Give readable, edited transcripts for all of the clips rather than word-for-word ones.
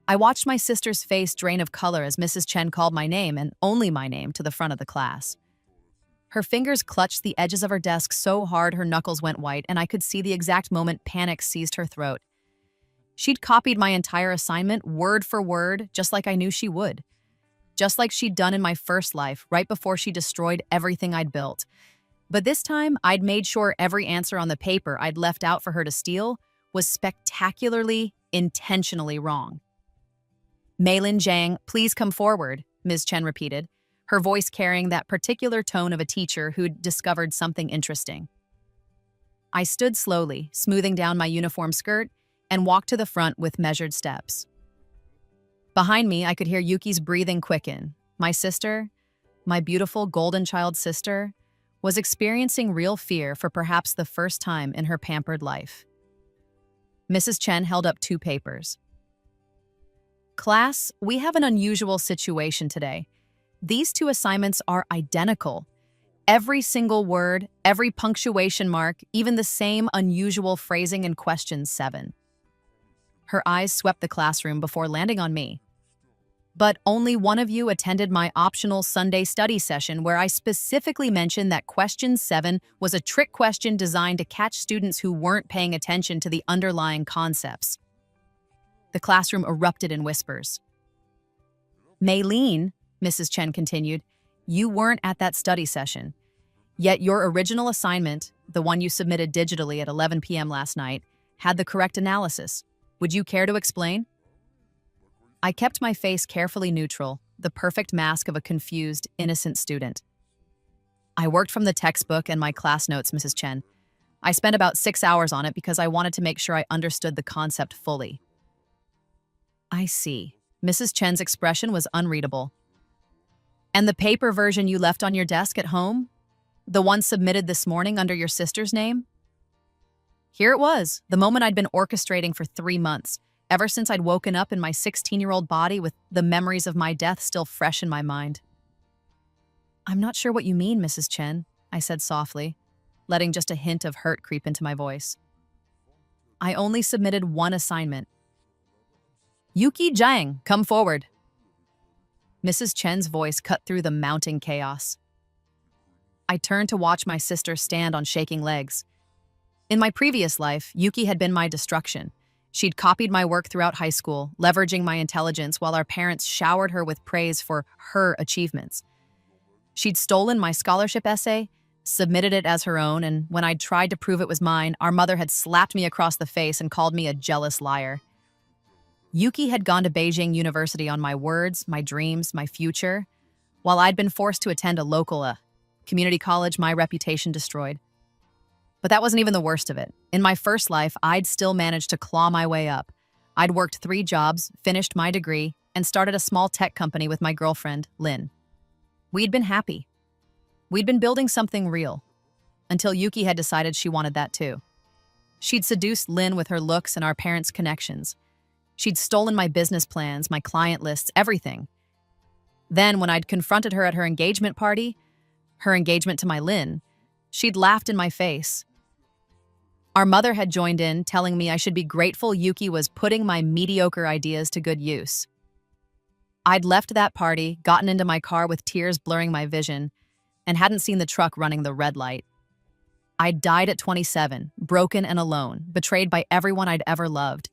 I watched my sister's face drain of color as Mrs. Chen called my name, and only my name, to the front of the class. Her fingers clutched the edges of her desk so hard her knuckles went white, and I could see the exact moment panic seized her throat. She'd copied my entire assignment, word for word, just like I knew she would. Just like she'd done in my first life, right before she destroyed everything I'd built. But this time, I'd made sure every answer on the paper I'd left out for her to steal was spectacularly, intentionally wrong. Meilin Zhang, please come forward, Ms. Chen repeated, her voice carrying that particular tone of a teacher who'd discovered something interesting. I stood slowly, smoothing down my uniform skirt, and walked to the front with measured steps. Behind me, I could hear Yuki's breathing quicken. My sister, my beautiful golden child sister, was experiencing real fear for perhaps the first time in her pampered life. Mrs. Chen held up 2 papers. Class, we have an unusual situation today. These 2 assignments are identical. Every single word, every punctuation mark, even the same unusual phrasing in question 7. Her eyes swept the classroom before landing on me. But only one of you attended my optional Sunday study session where I specifically mentioned that question 7 was a trick question designed to catch students who weren't paying attention to the underlying concepts. The classroom erupted in whispers. Meilin, Mrs. Chen continued, you weren't at that study session. Yet your original assignment, the one you submitted digitally at 11 p.m. last night, had the correct analysis. Would you care to explain? I kept my face carefully neutral, the perfect mask of a confused, innocent student. I worked from the textbook and my class notes, Mrs. Chen. I spent about 6 hours on it because I wanted to make sure I understood the concept fully. I see. Mrs. Chen's expression was unreadable. And the paper version you left on your desk at home? The one submitted this morning under your sister's name? Here it was, the moment I'd been orchestrating for 3 months, ever since I'd woken up in my 16-year-old body with the memories of my death still fresh in my mind. I'm not sure what you mean, Mrs. Chen, I said softly, letting just a hint of hurt creep into my voice. I only submitted 1 assignment. Yuki Zhang, come forward. Mrs. Chen's voice cut through the mounting chaos. I turned to watch my sister stand on shaking legs. In my previous life, Yuki had been my destruction. She'd copied my work throughout high school, leveraging my intelligence while our parents showered her with praise for her achievements. She'd stolen my scholarship essay, submitted it as her own, and when I'd tried to prove it was mine, our mother had slapped me across the face and called me a jealous liar. Yuki had gone to Beijing University on my words, my dreams, my future, while I'd been forced to attend a local community college my reputation destroyed. But that wasn't even the worst of it. In my first life, I'd still managed to claw my way up. I'd worked 3 jobs, finished my degree, and started a small tech company with my girlfriend, Lynn. We'd been happy. We'd been building something real, until Yuki had decided she wanted that too. She'd seduced Lynn with her looks and our parents' connections. She'd stolen my business plans, my client lists, everything. Then, when I'd confronted her at her engagement party, her engagement to my Lynn, she'd laughed in my face. Our mother had joined in, telling me I should be grateful Yuki was putting my mediocre ideas to good use. I'd left that party, gotten into my car with tears blurring my vision, and hadn't seen the truck running the red light. I'd died at 27, broken and alone, betrayed by everyone I'd ever loved.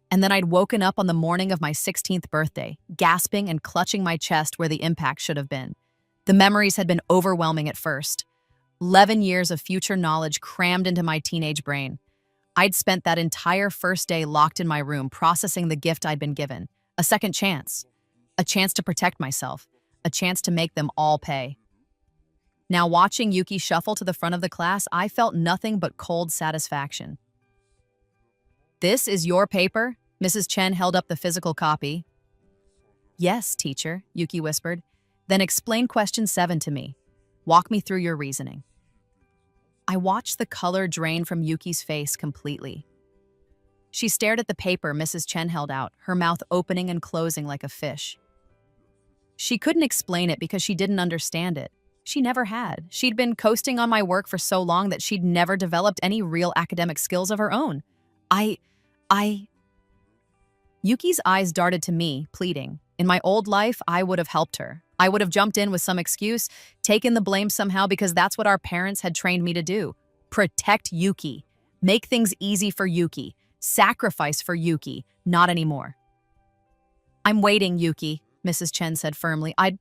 And then I'd woken up on the morning of my 16th birthday, gasping and clutching my chest where the impact should have been. The memories had been overwhelming at first. 11 years of future knowledge crammed into my teenage brain. I'd spent that entire first day locked in my room processing the gift I'd been given. A second chance. A chance to protect myself. A chance to make them all pay. Now watching Yuki shuffle to the front of the class, I felt nothing but cold satisfaction. This is your paper? Mrs. Chen held up the physical copy. Yes, teacher, Yuki whispered. Then explain question 7 to me. Walk me through your reasoning. I watched the color drain from Yuki's face completely. She stared at the paper Mrs. Chen held out, her mouth opening and closing like a fish. She couldn't explain it because she didn't understand it. She never had. She'd been coasting on my work for so long that she'd never developed any real academic skills of her own. Yuki's eyes darted to me, pleading. In my old life, I would have helped her. I would have jumped in with some excuse, taken the blame somehow because that's what our parents had trained me to do. Protect Yuki. Make things easy for Yuki. Sacrifice for Yuki. Not anymore. I'm waiting, Yuki, Mrs. Chen said firmly. I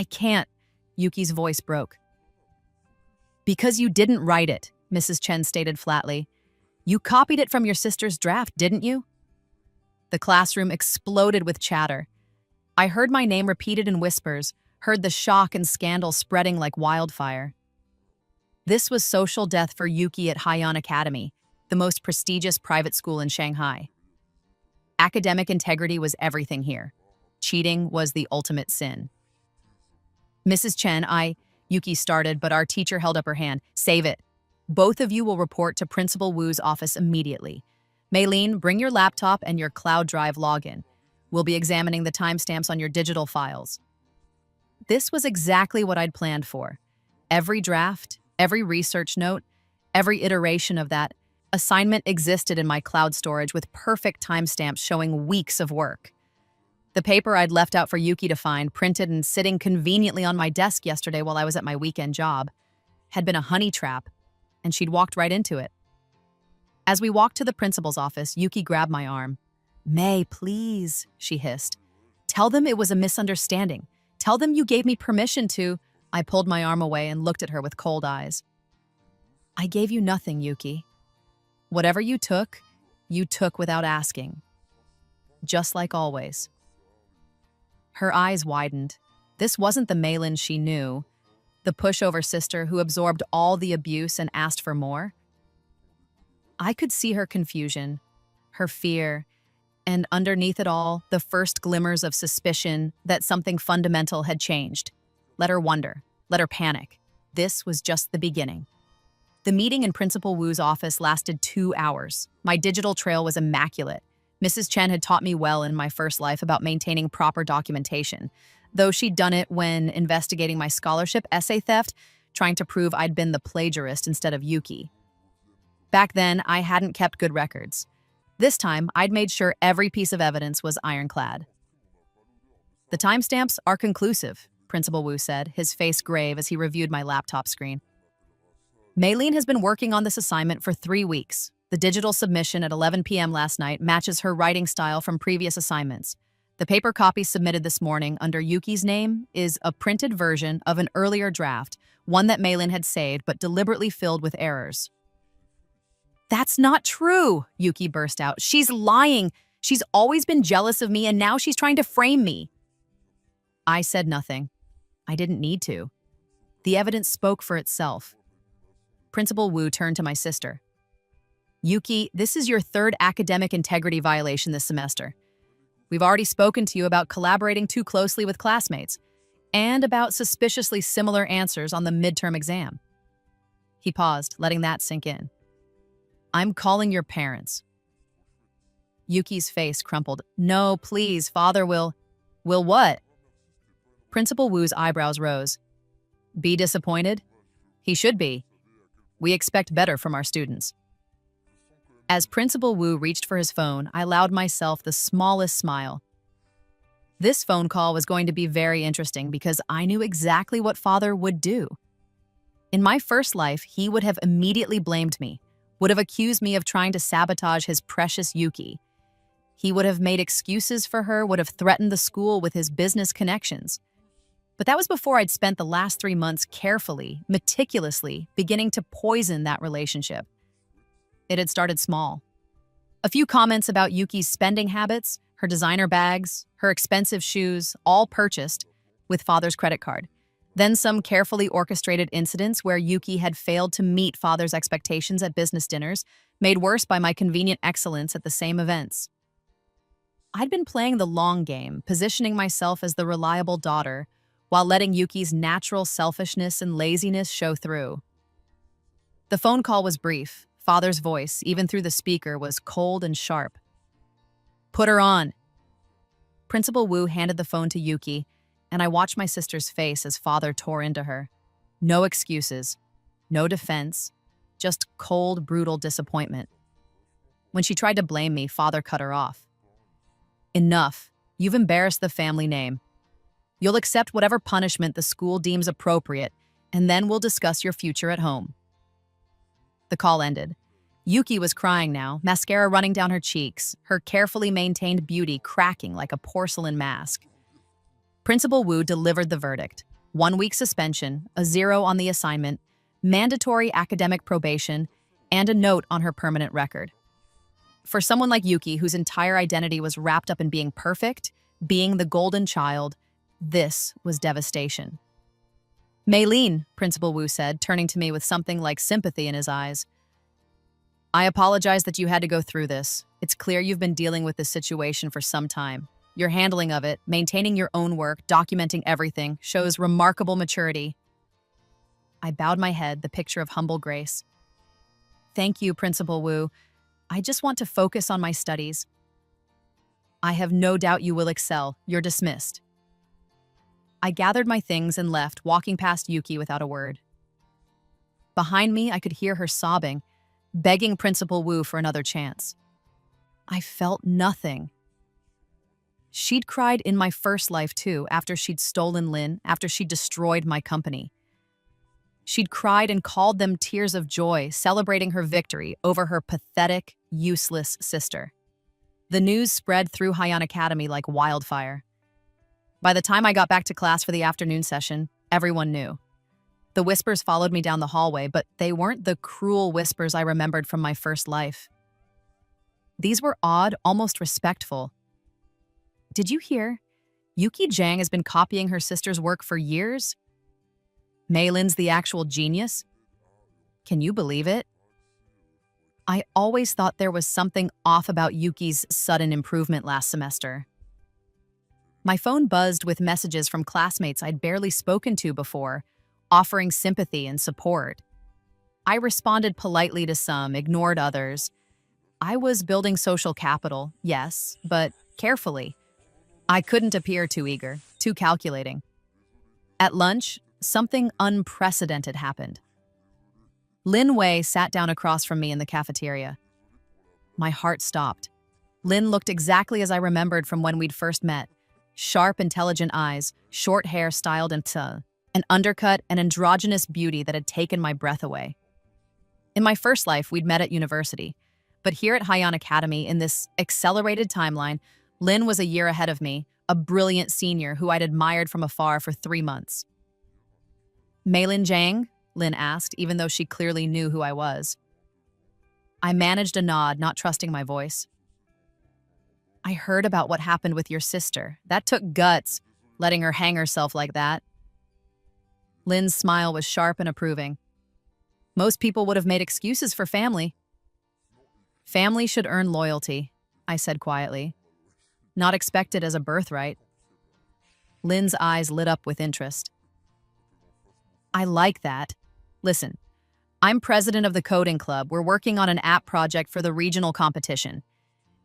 can't. Yuki's voice broke. Because you didn't write it, Mrs. Chen stated flatly. You copied it from your sister's draft, didn't you? The classroom exploded with chatter. I heard my name repeated in whispers, heard the shock and scandal spreading like wildfire. This was social death for Yuki at Haiyan Academy, the most prestigious private school in Shanghai. Academic integrity was everything here. Cheating was the ultimate sin. Mrs. Chen, Yuki started, but our teacher held up her hand. Save it. Both of you will report to Principal Wu's office immediately. Maylene, bring your laptop and your Cloud Drive login. We'll be examining the timestamps on your digital files. This was exactly what I'd planned for. Every draft, every research note, every iteration of that assignment existed in my cloud storage with perfect timestamps showing weeks of work. The paper I'd left out for Yuki to find, printed and sitting conveniently on my desk yesterday while I was at my weekend job, had been a honey trap, and she'd walked right into it. As we walked to the principal's office, Yuki grabbed my arm. May, please, she hissed. Tell them it was a misunderstanding. Tell them you gave me permission to... I pulled my arm away and looked at her with cold eyes. I gave you nothing, Yuki. Whatever you took without asking. Just like always. Her eyes widened. This wasn't the Malin she knew, the pushover sister who absorbed all the abuse and asked for more. I could see her confusion, her fear, and underneath it all, the first glimmers of suspicion that something fundamental had changed. Let her wonder, let her panic. This was just the beginning. The meeting in Principal Wu's office lasted 2 hours. My digital trail was immaculate. Mrs. Chen had taught me well in my first life about maintaining proper documentation, though she'd done it when investigating my scholarship essay theft, trying to prove I'd been the plagiarist instead of Yuki. Back then, I hadn't kept good records. This time, I'd made sure every piece of evidence was ironclad. The timestamps are conclusive, Principal Wu said, his face grave as he reviewed my laptop screen. Maylene has been working on this assignment for 3 weeks. The digital submission at 11 p.m. last night matches her writing style from previous assignments. The paper copy submitted this morning under Yuki's name is a printed version of an earlier draft, one that Maylene had saved but deliberately filled with errors. That's not true, Yuki burst out. She's lying. She's always been jealous of me, and now she's trying to frame me. I said nothing. I didn't need to. The evidence spoke for itself. Principal Wu turned to my sister. Yuki, this is your 3rd academic integrity violation this semester. We've already spoken to you about collaborating too closely with classmates and about suspiciously similar answers on the midterm exam. He paused, letting that sink in. I'm calling your parents. Yuki's face crumpled. No, please, Father will what? Principal Wu's eyebrows rose. Be disappointed? He should be. We expect better from our students. As Principal Wu reached for his phone, I allowed myself the smallest smile. This phone call was going to be very interesting because I knew exactly what Father would do. In my first life, he would have immediately blamed me, would have accused me of trying to sabotage his precious Yuki. He would have made excuses for her, would have threatened the school with his business connections. But that was before I'd spent the last 3 months carefully, meticulously, beginning to poison that relationship. It had started small. A few comments about Yuki's spending habits, her designer bags, her expensive shoes, all purchased with Father's credit card. Then some carefully orchestrated incidents where Yuki had failed to meet Father's expectations at business dinners, made worse by my convenient excellence at the same events. I'd been playing the long game, positioning myself as the reliable daughter, while letting Yuki's natural selfishness and laziness show through. The phone call was brief. Father's voice, even through the speaker, was cold and sharp. Put her on. Principal Wu handed the phone to Yuki, and I watched my sister's face as Father tore into her. No excuses, no defense, just cold, brutal disappointment. When she tried to blame me, Father cut her off. Enough. You've embarrassed the family name. You'll accept whatever punishment the school deems appropriate, and then we'll discuss your future at home. The call ended. Yuki was crying now, mascara running down her cheeks, her carefully maintained beauty cracking like a porcelain mask. Principal Wu delivered the verdict. 1 week suspension, a 0 on the assignment, mandatory academic probation, and a note on her permanent record. For someone like Yuki, whose entire identity was wrapped up in being perfect, being the golden child, this was devastation. Maylene, Principal Wu said, turning to me with something like sympathy in his eyes. I apologize that you had to go through this. It's clear you've been dealing with this situation for some time. Your handling of it, maintaining your own work, documenting everything, shows remarkable maturity. I bowed my head, the picture of humble grace. Thank you, Principal Wu. I just want to focus on my studies. I have no doubt you will excel. You're dismissed. I gathered my things and left, walking past Yuki without a word. Behind me, I could hear her sobbing, begging Principal Wu for another chance. I felt nothing. She'd cried in my first life too, after she'd stolen Lin, after she'd destroyed my company. She'd cried and called them tears of joy, celebrating her victory over her pathetic, useless sister. The news spread through Haiyan Academy like wildfire. By the time I got back to class for the afternoon session, everyone knew. The whispers followed me down the hallway, but they weren't the cruel whispers I remembered from my first life. These were odd, almost respectful. Did you hear? Yuki Zhang has been copying her sister's work for years? Maylin's the actual genius? Can you believe it? I always thought there was something off about Yuki's sudden improvement last semester. My phone buzzed with messages from classmates I'd barely spoken to before, offering sympathy and support. I responded politely to some, ignored others. I was building social capital, yes, but carefully. I couldn't appear too eager, too calculating. At lunch, something unprecedented happened. Lin Wei sat down across from me in the cafeteria. My heart stopped. Lin looked exactly as I remembered from when we'd first met. Sharp, intelligent eyes, short hair styled into an undercut and androgynous beauty that had taken my breath away. In my first life, we'd met at university, but here at Haiyan Academy, in this accelerated timeline, Lin was a year ahead of me, a brilliant senior who I'd admired from afar for 3 months. Maylin Zhang? Lin asked, even though she clearly knew who I was. I managed a nod, not trusting my voice. I heard about what happened with your sister. That took guts, letting her hang herself like that. Lin's smile was sharp and approving. Most people would have made excuses for family. Family should earn loyalty, I said quietly. Not expected as a birthright. Lin's eyes lit up with interest. I like that. Listen, I'm president of the coding club. We're working on an app project for the regional competition.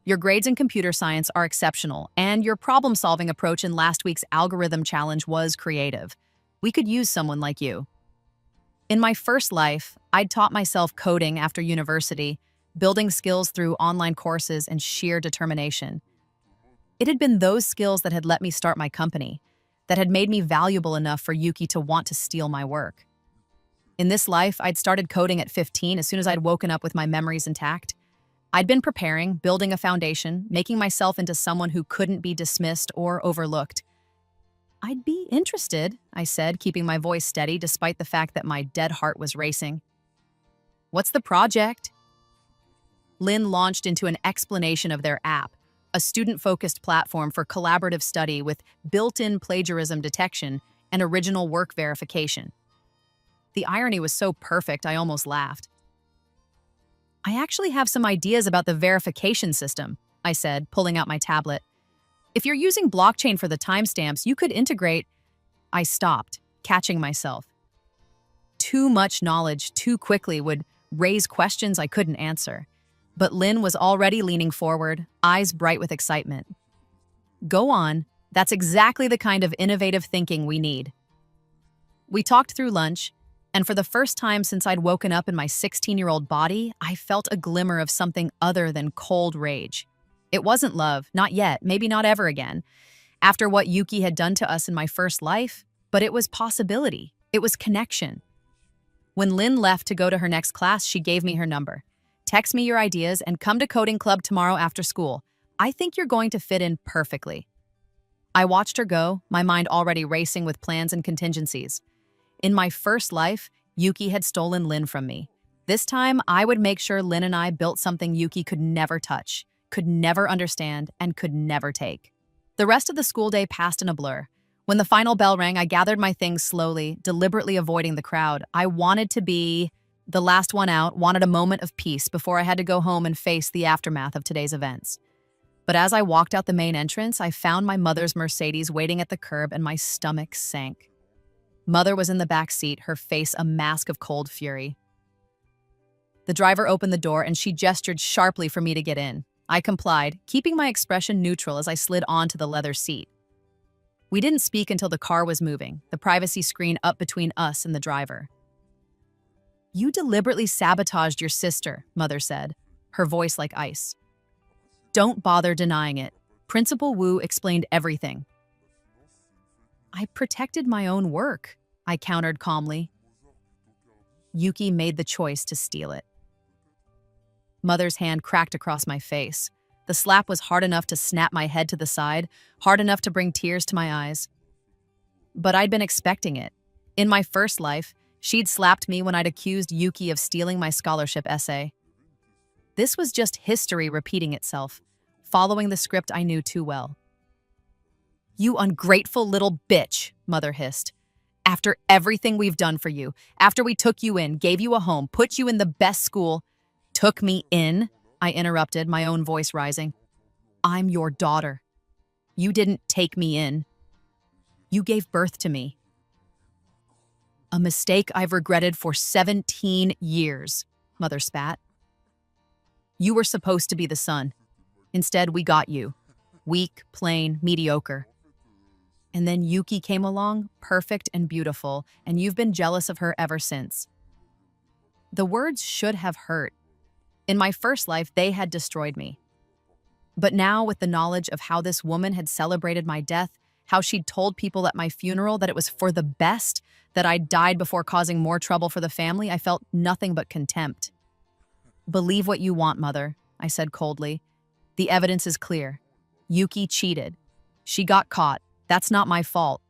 Your grades in computer science are exceptional, and your problem-solving approach in last week's algorithm challenge was creative. We could use someone like you. In my first life, I'd taught myself coding after university, building skills through online courses and sheer determination. It had been those skills that had let me start my company, that had made me valuable enough for Yuki to want to steal my work. In this life, I'd started coding at 15 as soon as I'd woken up with my memories intact. I'd been preparing, building a foundation, making myself into someone who couldn't be dismissed or overlooked. I'd be interested, I said, keeping my voice steady despite the fact that my dead heart was racing. What's the project? Lin launched into an explanation of their app, a student-focused platform for collaborative study with built-in plagiarism detection and original work verification. The irony was so perfect, I almost laughed. I actually have some ideas about the verification system, I said, pulling out my tablet. If you're using blockchain for the timestamps, you could integrate... I stopped, catching myself. Too much knowledge too quickly would raise questions I couldn't answer. But Lin was already leaning forward, eyes bright with excitement. Go on. That's exactly the kind of innovative thinking we need. We talked through lunch, And for the first time since I'd woken up in my 16-year-old body, I felt a glimmer of something other than cold rage. It wasn't love, not yet, maybe not ever again, after what Yuki had done to us in my first life, but it was possibility. It was connection. When Lynn left to go to her next class, she gave me her number. Text me your ideas and come to coding club tomorrow after school. I think you're going to fit in perfectly. I watched her go, my mind already racing with plans and contingencies. In my first life, Yuki had stolen Lynn from me. This time, I would make sure Lynn and I built something Yuki could never touch, could never understand, and could never take. The rest of the school day passed in a blur. When the final bell rang, I gathered my things slowly, deliberately avoiding the crowd. I wanted to be the last one out, wanted a moment of peace before I had to go home and face the aftermath of today's events. But as I walked out the main entrance, I found my mother's Mercedes waiting at the curb and my stomach sank. Mother was in the back seat, her face a mask of cold fury. The driver opened the door and she gestured sharply for me to get in. I complied, keeping my expression neutral as I slid onto the leather seat. We didn't speak until the car was moving, the privacy screen up between us and the driver. "You deliberately sabotaged your sister," Mother said, her voice like ice. "Don't bother denying it. Principal Wu explained everything." "I protected my own work," I countered calmly. "Yuki made the choice to steal it." Mother's hand cracked across my face. The slap was hard enough to snap my head to the side, hard enough to bring tears to my eyes. But I'd been expecting it. In my first life, she'd slapped me when I'd accused Yuki of stealing my scholarship essay. This was just history repeating itself, following the script I knew too well. "You ungrateful little bitch," Mother hissed. "After everything we've done for you, after we took you in, gave you a home, put you in the best school—" "Took me in?" I interrupted, my own voice rising. "I'm your daughter. You didn't take me in. You gave birth to me. A mistake I've regretted for 17 years, Mother spat. "You were supposed to be the son. Instead, we got you. Weak, plain, mediocre. And then Yuki came along, perfect and beautiful, and you've been jealous of her ever since." The words should have hurt. In my first life, they had destroyed me. But now, with the knowledge of how this woman had celebrated my death, how she'd told people at my funeral that it was for the best, that I'd died before causing more trouble for the family, I felt nothing but contempt. "Believe what you want, Mother," I said coldly. "The evidence is clear. Yuki cheated. She got caught. That's not my fault."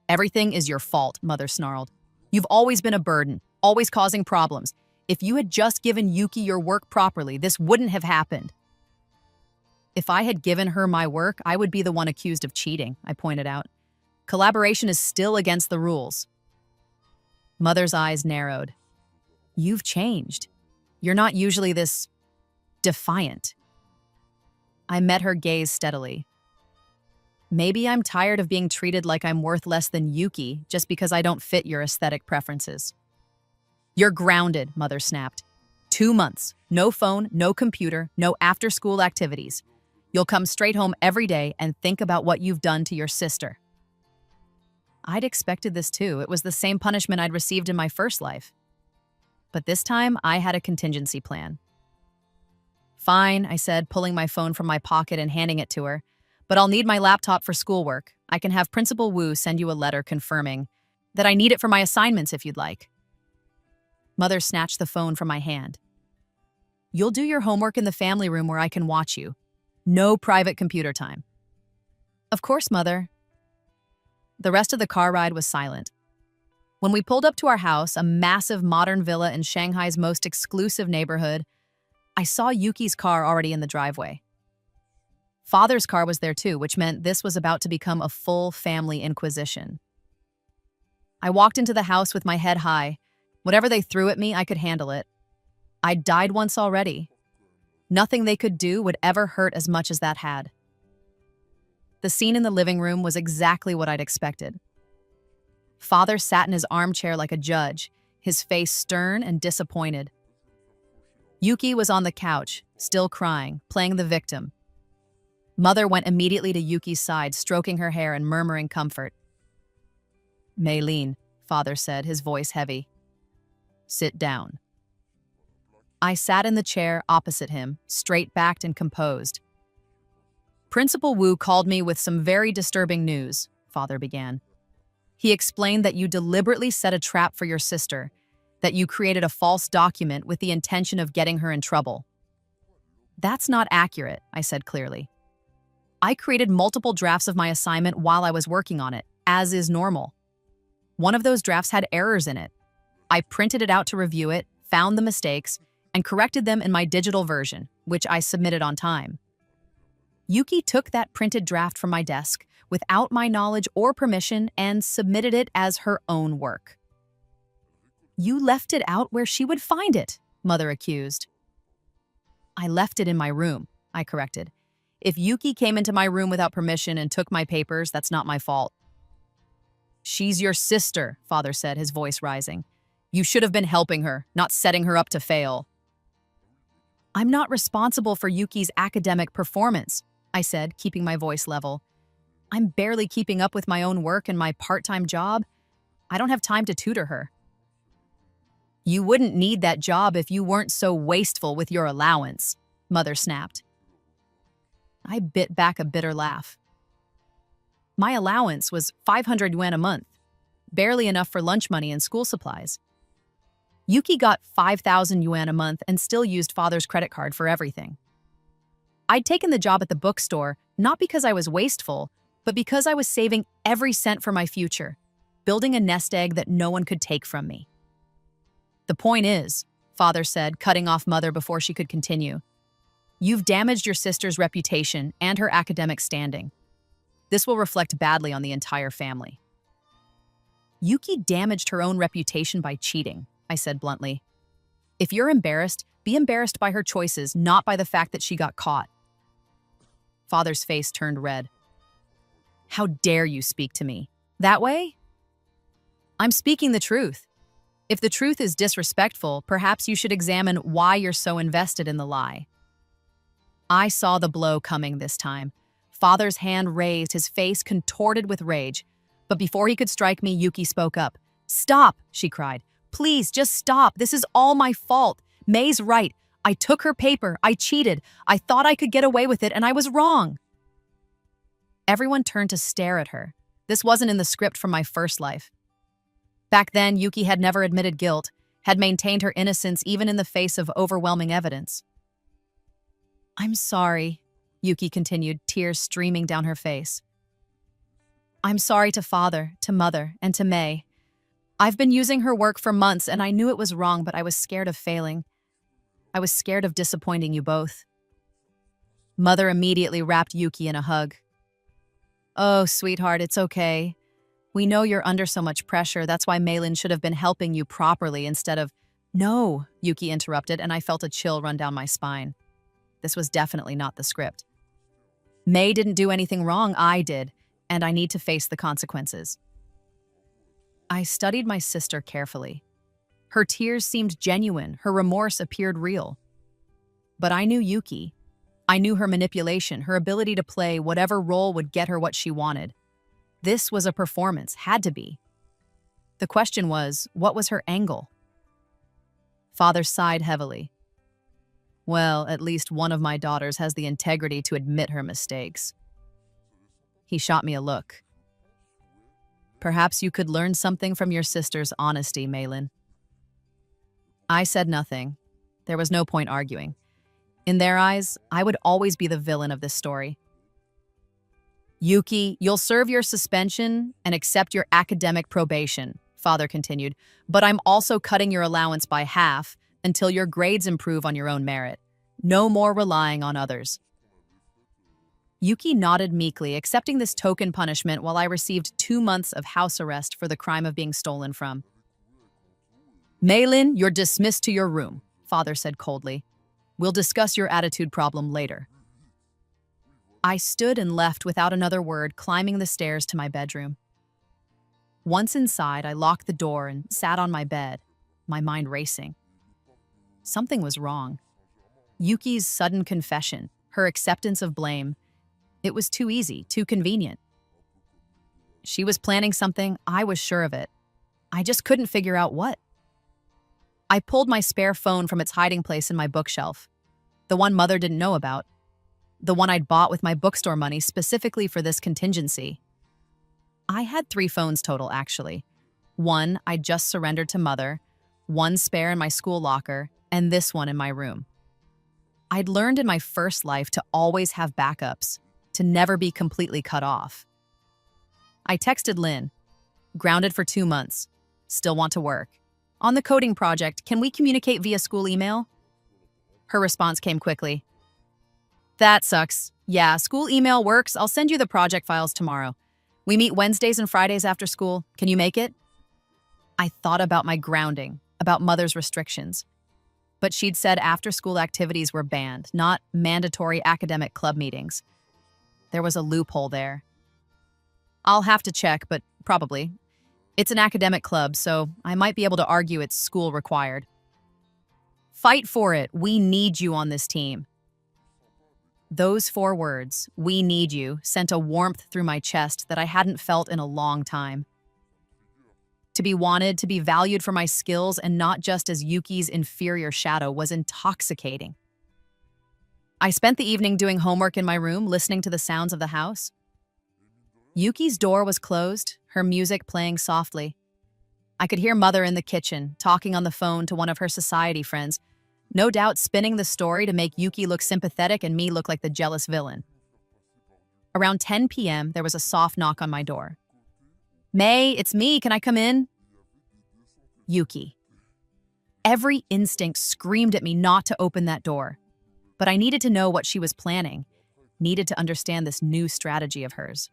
"Everything is your fault," Mother snarled. "You've always been a burden, always causing problems. If you had just given Yuki your work properly, this wouldn't have happened." "If I had given her my work, I would be the one accused of cheating," I pointed out. "Collaboration is still against the rules." Mother's eyes narrowed. "You've changed. You're not usually this defiant." I met her gaze steadily. "Maybe I'm tired of being treated like I'm worth less than Yuki just because I don't fit your aesthetic preferences." "You're grounded," Mother snapped. 2 months, no phone, no computer, no after-school activities. You'll come straight home every day and think about what you've done to your sister." I'd expected this too. It was the same punishment I'd received in my first life. But this time, I had a contingency plan. "Fine," I said, pulling my phone from my pocket and handing it to her. "But I'll need my laptop for schoolwork. I can have Principal Wu send you a letter confirming that I need it for my assignments if you'd like." Mother snatched the phone from my hand. "You'll do your homework in the family room where I can watch you. No private computer time." "Of course, Mother." The rest of the car ride was silent. When we pulled up to our house, a massive modern villa in Shanghai's most exclusive neighborhood, I saw Yuki's car already in the driveway. Father's car was there too, which meant this was about to become a full family inquisition. I walked into the house with my head high. Whatever they threw at me, I could handle it. I'd died once already. Nothing they could do would ever hurt as much as that had. The scene in the living room was exactly what I'd expected. Father sat in his armchair like a judge, his face stern and disappointed. Yuki was on the couch, still crying, playing the victim. Mother went immediately to Yuki's side, stroking her hair and murmuring comfort. "Maylene, Father said, his voice heavy. Sit down. I sat in the chair opposite him, straight-backed and composed. Principal Wu called me with some very disturbing news, Father began. He explained that you deliberately set a trap for your sister, that you created a false document with the intention of getting her in trouble. That's not accurate, I said clearly. I created multiple drafts of my assignment while I was working on it, as is normal. One of those drafts had errors in it. I printed it out to review it, found the mistakes, and corrected them in my digital version, which I submitted on time. Yuki took that printed draft from my desk without my knowledge or permission and submitted it as her own work. You left it out where she would find it, Mother accused. I left it in my room, I corrected. If Yuki came into my room without permission and took my papers, that's not my fault. She's your sister, Father said, his voice rising. You should have been helping her, not setting her up to fail. I'm not responsible for Yuki's academic performance, I said, keeping my voice level. I'm barely keeping up with my own work and my part-time job. I don't have time to tutor her. You wouldn't need that job if you weren't so wasteful with your allowance, Mother snapped. I bit back a bitter laugh. My allowance was 500 yuan a month, barely enough for lunch money and school supplies. Yuki got 5,000 yuan a month and still used Father's credit card for everything. I'd taken the job at the bookstore not because I was wasteful, but because I was saving every cent for my future, building a nest egg that no one could take from me. The point is, Father said, cutting off Mother before she could continue, you've damaged your sister's reputation and her academic standing. This will reflect badly on the entire family. Yuki damaged her own reputation by cheating, I said bluntly. If you're embarrassed, be embarrassed by her choices, not by the fact that she got caught. Father's face turned red. How dare you speak to me? That way? I'm speaking the truth. If the truth is disrespectful, perhaps you should examine why you're so invested in the lie. I saw the blow coming this time. Father's hand raised, his face contorted with rage. But before he could strike me, Yuki spoke up. Stop, she cried. Please, just stop. This is all my fault. May's right. I took her paper. I cheated. I thought I could get away with it, and I was wrong. Everyone turned to stare at her. This wasn't in the script from my first life. Back then, Yuki had never admitted guilt, had maintained her innocence even in the face of overwhelming evidence. I'm sorry, Yuki continued, tears streaming down her face. I'm sorry to Father, to Mother, and to May. I've been using her work for months, and I knew it was wrong, but I was scared of failing. I was scared of disappointing you both. Mother immediately wrapped Yuki in a hug. Oh, sweetheart, it's okay. We know you're under so much pressure. That's why Maylin should have been helping you properly instead of... No, Yuki interrupted, and I felt a chill run down my spine. This was definitely not the script. May didn't do anything wrong, I did, and I need to face the consequences. I studied my sister carefully. Her tears seemed genuine, her remorse appeared real. But I knew Yuki. I knew her manipulation, her ability to play whatever role would get her what she wanted. This was a performance, had to be. The question was, what was her angle? Father sighed heavily. Well, at least one of my daughters has the integrity to admit her mistakes. He shot me a look. Perhaps you could learn something from your sister's honesty, Maylin. I said nothing. There was no point arguing. In their eyes, I would always be the villain of this story. Yuki, you'll serve your suspension and accept your academic probation, Father continued, but I'm also cutting your allowance by half until your grades improve on your own merit. No more relying on others. Yuki nodded meekly, accepting this token punishment while I received 2 months of house arrest for the crime of being stolen from. Maylin, you're dismissed to your room, Father said coldly. We'll discuss your attitude problem later. I stood and left without another word, climbing the stairs to my bedroom. Once inside, I locked the door and sat on my bed, my mind racing. Something was wrong. Yuki's sudden confession, her acceptance of blame, it was too easy, too convenient. She was planning something, I was sure of it. I just couldn't figure out what. I pulled my spare phone from its hiding place in my bookshelf, the one Mother didn't know about, the one I'd bought with my bookstore money specifically for this contingency. I had 3 phones total, actually. One I'd just surrendered to Mother, one spare in my school locker, and this one in my room. I'd learned in my first life to always have backups, to never be completely cut off. I texted Lynn, grounded for 2 months, still want to work. On the coding project, can we communicate via school email? Her response came quickly. That sucks. Yeah, school email works. I'll send you the project files tomorrow. We meet Wednesdays and Fridays after school. Can you make it? I thought about my grounding, about Mother's restrictions. But she'd said after-school activities were banned, not mandatory academic club meetings. There was a loophole there. I'll have to check, but probably. It's an academic club, so I might be able to argue it's school required. Fight for it. We need you on this team. Those 4 words, "we need you," sent a warmth through my chest that I hadn't felt in a long time. To be wanted, to be valued for my skills and not just as Yuki's inferior shadow was intoxicating. I spent the evening doing homework in my room, listening to the sounds of the house. Yuki's door was closed, her music playing softly. I could hear Mother in the kitchen, talking on the phone to one of her society friends, no doubt spinning the story to make Yuki look sympathetic and me look like the jealous villain. Around 10 p.m., there was a soft knock on my door. May, it's me. Can I come in? Yuki. Every instinct screamed at me not to open that door, but I needed to know what she was planning, needed to understand this new strategy of hers.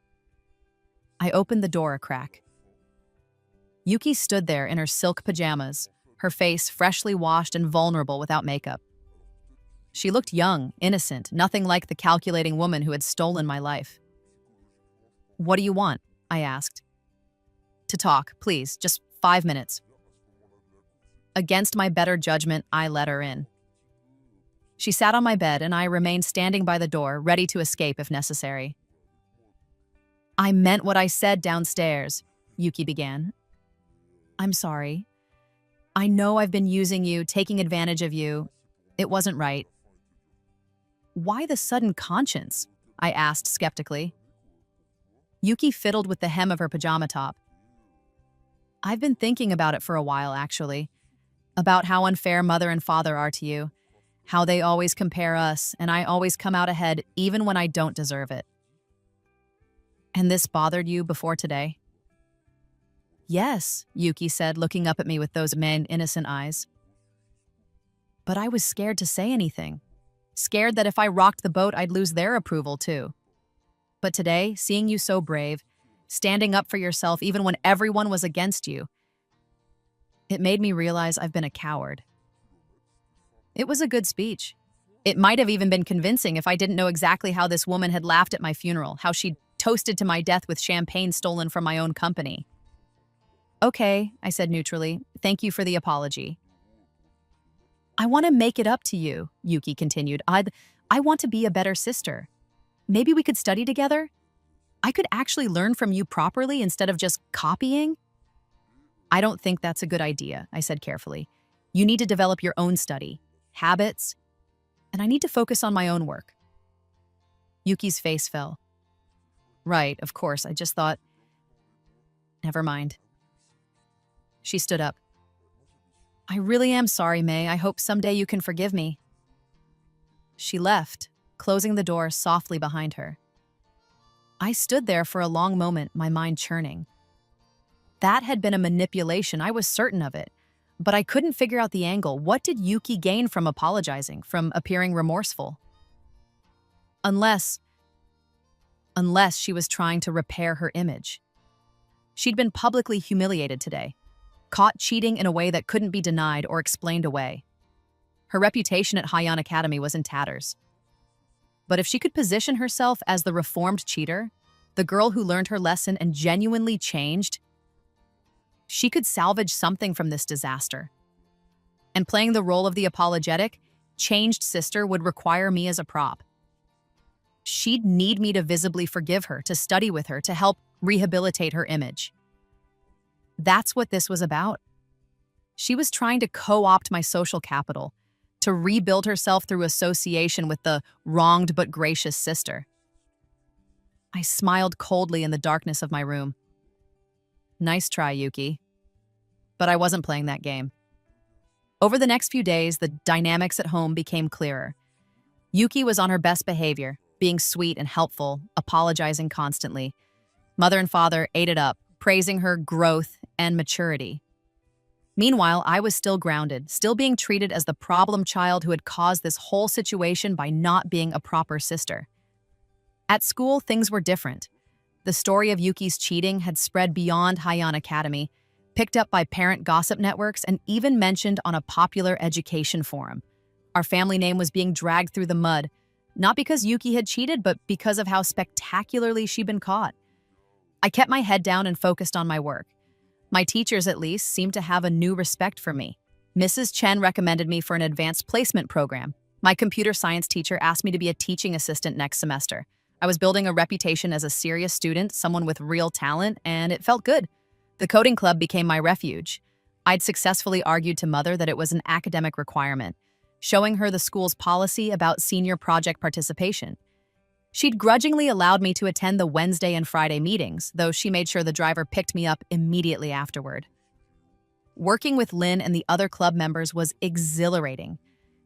I opened the door a crack. Yuki stood there in her silk pajamas, her face freshly washed and vulnerable without makeup. She looked young, innocent, nothing like the calculating woman who had stolen my life. What do you want? I asked. To talk, please, just 5 minutes. Against my better judgment, I let her in. She sat on my bed and I remained standing by the door, ready to escape if necessary. I meant what I said downstairs, Yuki began. I'm sorry. I know I've been using you, taking advantage of you. It wasn't right. Why the sudden conscience? I asked skeptically. Yuki fiddled with the hem of her pajama top. I've been thinking about it for a while, actually. About how unfair Mother and Father are to you. How they always compare us, and I always come out ahead even when I don't deserve it. And this bothered you before today? Yes, Yuki said, looking up at me with those innocent eyes. But I was scared to say anything. Scared that if I rocked the boat, I'd lose their approval, too. But today, seeing you so brave, standing up for yourself even when everyone was against you, it made me realize I've been a coward. It was a good speech. It might have even been convincing if I didn't know exactly how this woman had laughed at my funeral, how she'd toasted to my death with champagne stolen from my own company. Okay, I said neutrally. Thank you for the apology. I want to make it up to you, Yuki continued. I want to be a better sister. Maybe we could study together? I could actually learn from you properly instead of just copying? I don't think that's a good idea, I said carefully. You need to develop your own study, habits, and I need to focus on my own work. Yuki's face fell. Right, of course, I just thought, never mind. She stood up. I really am sorry, May. I hope someday you can forgive me. She left, closing the door softly behind her. I stood there for a long moment, my mind churning. That had been a manipulation, I was certain of it. But I couldn't figure out the angle. What did Yuki gain from apologizing, from appearing remorseful? Unless she was trying to repair her image. She'd been publicly humiliated today, caught cheating in a way that couldn't be denied or explained away. Her reputation at Haiyan Academy was in tatters. But if she could position herself as the reformed cheater, the girl who learned her lesson and genuinely changed, she could salvage something from this disaster. And playing the role of the apologetic, changed sister would require me as a prop. She'd need me to visibly forgive her, to study with her, to help rehabilitate her image. That's what this was about. She was trying to co-opt my social capital, to rebuild herself through association with the wronged but gracious sister. I smiled coldly in the darkness of my room. Nice try, Yuki. But I wasn't playing that game. Over the next few days, the dynamics at home became clearer. Yuki was on her best behavior, being sweet and helpful, apologizing constantly. Mother and father ate it up, praising her growth and maturity. Meanwhile, I was still grounded, still being treated as the problem child who had caused this whole situation by not being a proper sister. At school, things were different. The story of Yuki's cheating had spread beyond Haiyan Academy, picked up by parent gossip networks, and even mentioned on a popular education forum. Our family name was being dragged through the mud, not because Yuki had cheated, but because of how spectacularly she'd been caught. I kept my head down and focused on my work. My teachers, at least, seemed to have a new respect for me. Mrs. Chen recommended me for an advanced placement program. My computer science teacher asked me to be a teaching assistant next semester. I was building a reputation as a serious student, someone with real talent, and it felt good. The coding club became my refuge. I'd successfully argued to Mother that it was an academic requirement, showing her the school's policy about senior project participation. She'd grudgingly allowed me to attend the Wednesday and Friday meetings, though she made sure the driver picked me up immediately afterward. Working with Lynn and the other club members was exhilarating.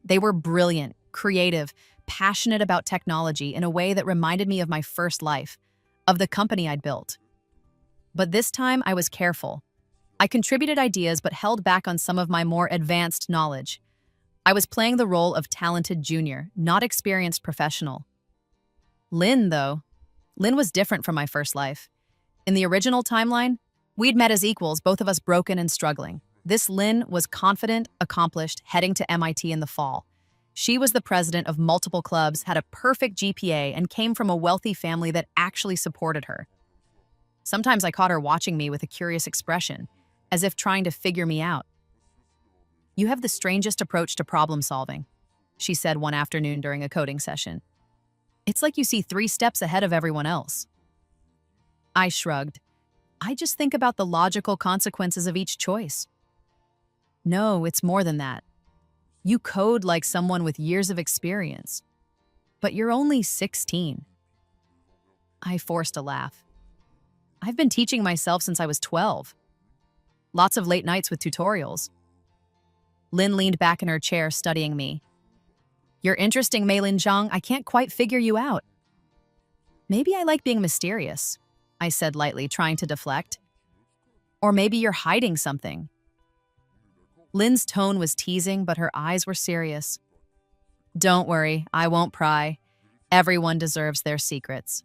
They were brilliant, creative, passionate about technology in a way that reminded me of my first life, of the company I'd built. But this time I was careful. I contributed ideas but held back on some of my more advanced knowledge. I was playing the role of talented junior, not experienced professional. Lynn was different from my first life. In the original timeline, we'd met as equals, both of us broken and struggling. This Lynn was confident, accomplished, heading to MIT in the fall. She was the president of multiple clubs, had a perfect GPA, and came from a wealthy family that actually supported her. Sometimes I caught her watching me with a curious expression, as if trying to figure me out. "You have the strangest approach to problem solving," she said one afternoon during a coding session. "It's like you see 3 steps ahead of everyone else." I shrugged. "I just think about the logical consequences of each choice." "No, it's more than that. You code like someone with years of experience. But you're only 16. I forced a laugh. "I've been teaching myself since I was 12. Lots of late nights with tutorials." Lynn leaned back in her chair, studying me. "You're interesting, Meilin Zhang. I can't quite figure you out." "Maybe I like being mysterious," I said lightly, trying to deflect. "Or maybe you're hiding something." Lynn's tone was teasing, but her eyes were serious. "Don't worry, I won't pry. Everyone deserves their secrets."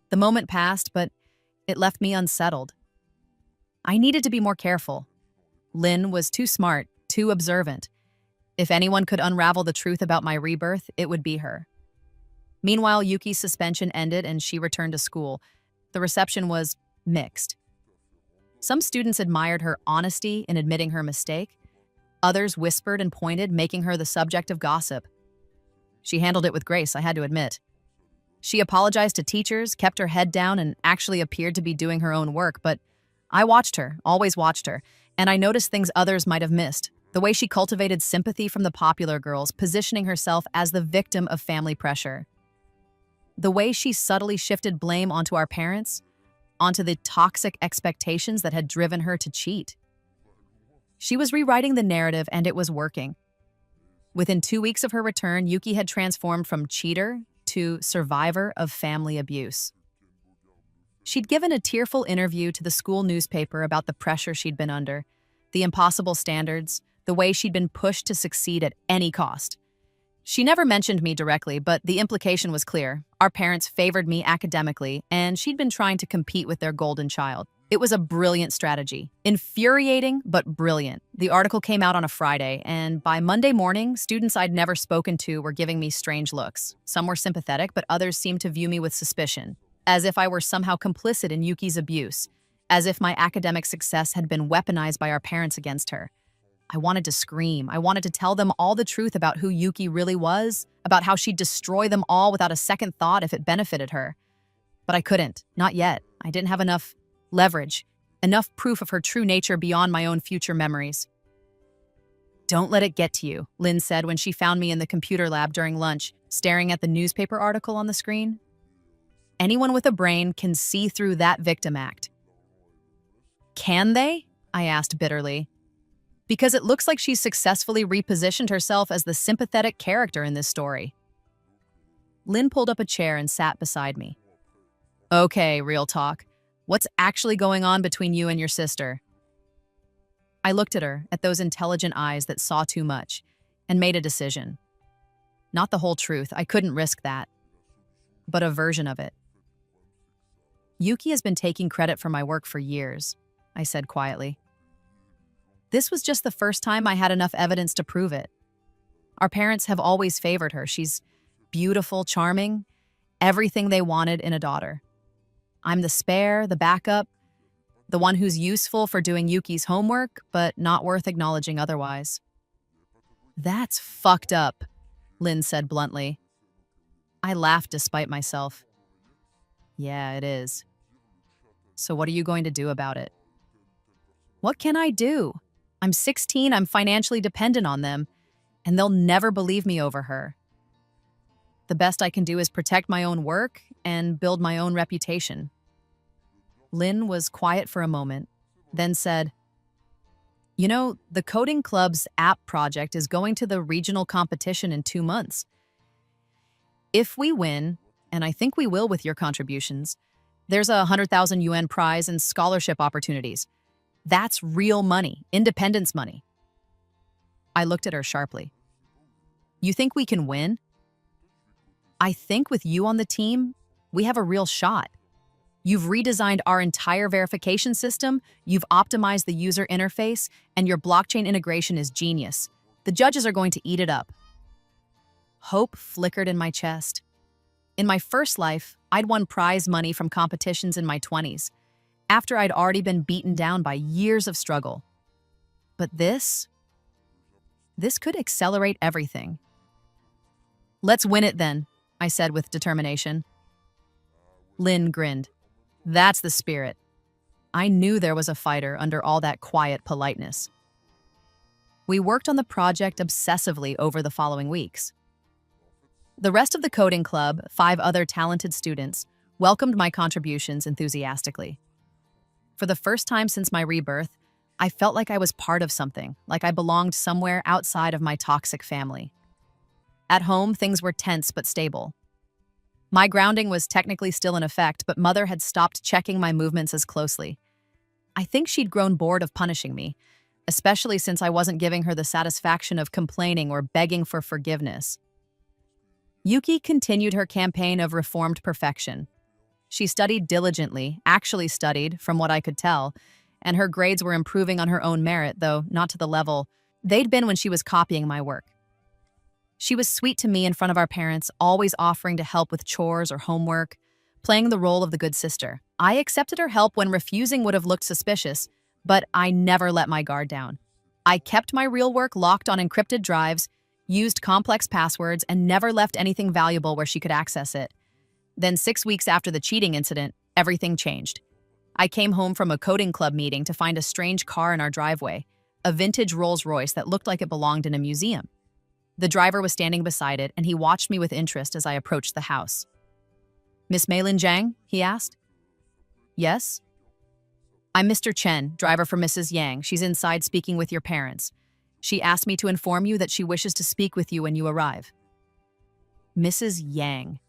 The moment passed, but it left me unsettled. I needed to be more careful. Lynn was too smart, too observant. If anyone could unravel the truth about my rebirth, it would be her. Meanwhile, Yuki's suspension ended and she returned to school. The reception was mixed. Some students admired her honesty in admitting her mistake. Others whispered and pointed, making her the subject of gossip. She handled it with grace, I had to admit. She apologized to teachers, kept her head down, and actually appeared to be doing her own work, but I watched her, always watched her, and I noticed things others might have missed. The way she cultivated sympathy from the popular girls, positioning herself as the victim of family pressure. The way she subtly shifted blame onto our parents, onto the toxic expectations that had driven her to cheat. She was rewriting the narrative, and it was working. Within 2 weeks of her return, Yuki had transformed from cheater to survivor of family abuse. She'd given a tearful interview to the school newspaper about the pressure she'd been under, the impossible standards, the way she'd been pushed to succeed at any cost. She never mentioned me directly, but the implication was clear. Our parents favored me academically, and she'd been trying to compete with their golden child. It was a brilliant strategy. Infuriating, but brilliant. The article came out on a Friday, and by Monday morning, students I'd never spoken to were giving me strange looks. Some were sympathetic, but others seemed to view me with suspicion, as if I were somehow complicit in Yuki's abuse, as if my academic success had been weaponized by our parents against her. I wanted to scream. I wanted to tell them all the truth about who Yuki really was, about how she'd destroy them all without a second thought if it benefited her. But I couldn't. Not yet. I didn't have enough leverage. enough proof of her true nature beyond my own future memories. "Don't let it get to you," Lynn said when she found me in the computer lab during lunch, staring at the newspaper article on the screen. "Anyone with a brain can see through that victim act." "Can they?" I asked bitterly. "Because it looks like she's successfully repositioned herself as the sympathetic character in this story." Lynn pulled up a chair and sat beside me. "Okay, real talk. What's actually going on between you and your sister?" I looked at her, at those intelligent eyes that saw too much, and made a decision. Not the whole truth, I couldn't risk that, but a version of it. "Yuki has been taking credit for my work for years," I said quietly. "This was just the first time I had enough evidence to prove it. Our parents have always favored her. She's beautiful, charming, everything they wanted in a daughter. I'm the spare, the backup, the one who's useful for doing Yuki's homework, but not worth acknowledging otherwise." "That's fucked up," Lynn said bluntly. I laughed despite myself. "Yeah, it is. So what are you going to do about it?" "What can I do? I'm 16, I'm financially dependent on them, and they'll never believe me over her. The best I can do is protect my own work and build my own reputation." Lynn was quiet for a moment, then said, "You know, the coding club's app project is going to the regional competition in 2 months. If we win, and I think we will with your contributions, there's a 100,000 yuan prize and scholarship opportunities. That's real money, independence money." I looked at her sharply. "You think we can win?" "I think with you on the team, we have a real shot. You've redesigned our entire verification system, you've optimized the user interface, and your blockchain integration is genius. The judges are going to eat it up." Hope flickered in my chest. In my first life, I'd won prize money from competitions in my 20s, after I'd already been beaten down by years of struggle. But this could accelerate everything. "Let's win it then," I said with determination. Lynn grinned. "That's the spirit." I knew there was a fighter under all that quiet politeness. We worked on the project obsessively over the following weeks. The rest of the coding club, 5 other talented students, welcomed my contributions enthusiastically. For the first time since my rebirth, I felt like I was part of something, like I belonged somewhere outside of my toxic family. At home, things were tense but stable. My grounding was technically still in effect, but Mother had stopped checking my movements as closely. I think she'd grown bored of punishing me, especially since I wasn't giving her the satisfaction of complaining or begging for forgiveness. Yuki continued her campaign of reformed perfection. She studied diligently, actually studied, from what I could tell, and her grades were improving on her own merit, though not to the level they'd been when she was copying my work. She was sweet to me in front of our parents, always offering to help with chores or homework, playing the role of the good sister. I accepted her help when refusing would have looked suspicious, but I never let my guard down. I kept my real work locked on encrypted drives, used complex passwords, and never left anything valuable where she could access it. Then 6 weeks after the cheating incident, everything changed. I came home from a coding club meeting to find a strange car in our driveway, a vintage Rolls-Royce that looked like it belonged in a museum. The driver was standing beside it, and he watched me with interest as I approached the house. "Miss Meilin Zhang?" he asked. "Yes?" "I'm Mr. Chen, driver for Mrs. Yang. She's inside speaking with your parents. She asked me to inform you that she wishes to speak with you when you arrive." Mrs. Yang.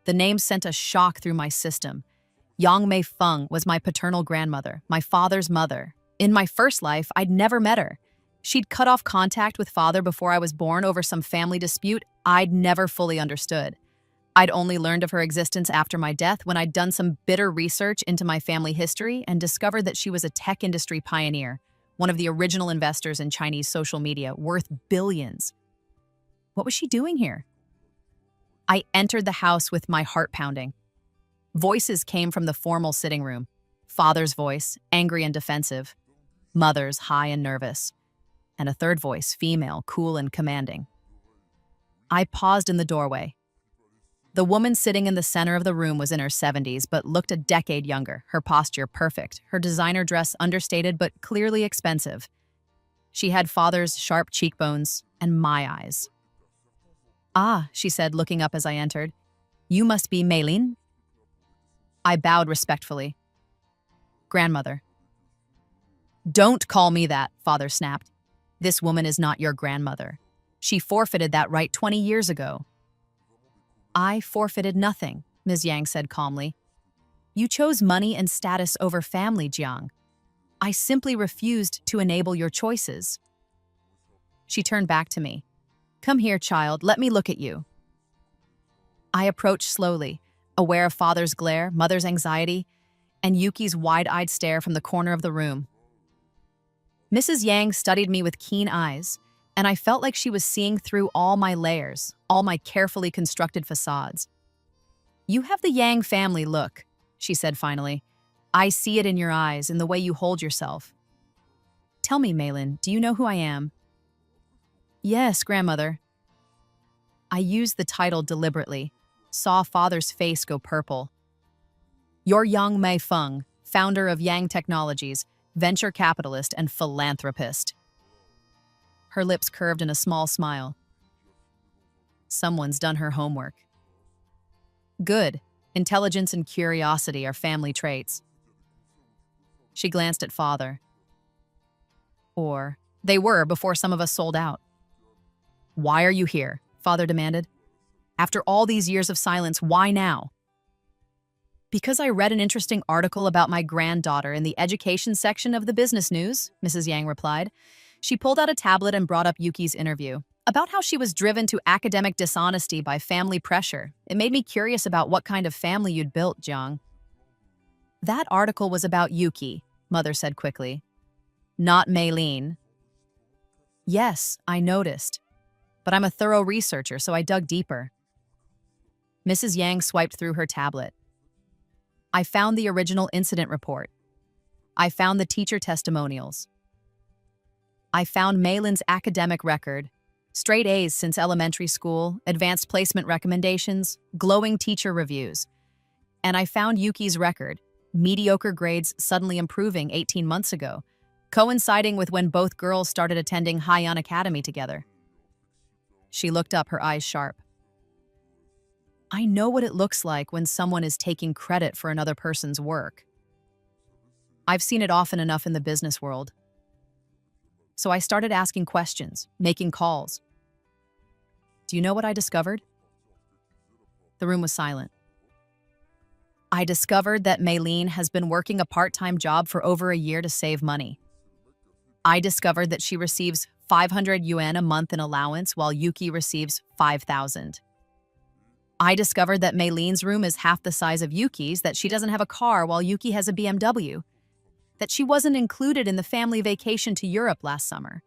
The name sent a shock through my system. Yang Mei Feng was my paternal grandmother, my father's mother. In my first life, I'd never met her. She'd cut off contact with father before I was born over some family dispute I'd never fully understood. I'd only learned of her existence after my death when I'd done some bitter research into my family history and discovered that she was a tech industry pioneer, one of the original investors in Chinese social media, worth billions. What was she doing here? I entered the house with my heart pounding. Voices came from the formal sitting room. Father's voice, angry and defensive. Mother's, high and nervous. And a third voice, female, cool and commanding. I paused in the doorway. The woman sitting in the center of the room was in her 70s, but looked a decade younger, her posture perfect, her designer dress understated but clearly expensive. She had father's sharp cheekbones and my eyes. "Ah," she said, looking up as I entered. "You must be Maylene?" I bowed respectfully. "Grandmother." "Don't call me that," father snapped. "This woman is not your grandmother. She forfeited that right 20 years ago." "I forfeited nothing," Ms. Yang said calmly. "You chose money and status over family, Jiang. I simply refused to enable your choices." She turned back to me. "Come here, child, let me look at you." I approached slowly, aware of father's glare, mother's anxiety, and Yuki's wide-eyed stare from the corner of the room. Mrs. Yang studied me with keen eyes, and I felt like she was seeing through all my layers, all my carefully constructed facades. "You have the Yang family look," she said finally. "I see it in your eyes, in the way you hold yourself. Tell me, Maylin, do you know who I am?" "Yes, grandmother." I used the title deliberately, saw father's face go purple. "You're Yang Mei Feng, founder of Yang Technologies, venture capitalist and philanthropist." Her lips curved in a small smile. "Someone's done her homework." "Good. Intelligence and curiosity are family traits." She glanced at father. "Or they were before some of us sold out." "Why are you here?" father demanded. "After all these years of silence, why now?" "Because I read an interesting article about my granddaughter in the education section of the business news," Mrs. Yang replied. She pulled out a tablet and brought up Yuki's interview, about how she was driven to academic dishonesty by family pressure. It made me curious about what kind of family you'd built, Jiang. "That article was about Yuki," mother said quickly. "Not Maylene." "Yes, I noticed. But I'm a thorough researcher, so I dug deeper." Mrs. Yang swiped through her tablet. "I found the original incident report. I found the teacher testimonials. I found Maylin's academic record, straight A's since elementary school, advanced placement recommendations, glowing teacher reviews. And I found Yuki's record, mediocre grades suddenly improving 18 months ago, coinciding with when both girls started attending Haiyan Academy together." She looked up, her eyes sharp. "I know what it looks like when someone is taking credit for another person's work. I've seen it often enough in the business world. So I started asking questions, making calls. Do you know what I discovered?" The room was silent. "I discovered that Maylene has been working a part-time job for over a year to save money. I discovered that she receives 500 yuan a month in allowance while Yuki receives 5,000. I discovered that Maylene's room is half the size of Yuki's, that she doesn't have a car while Yuki has a BMW, that she wasn't included in the family vacation to Europe last summer."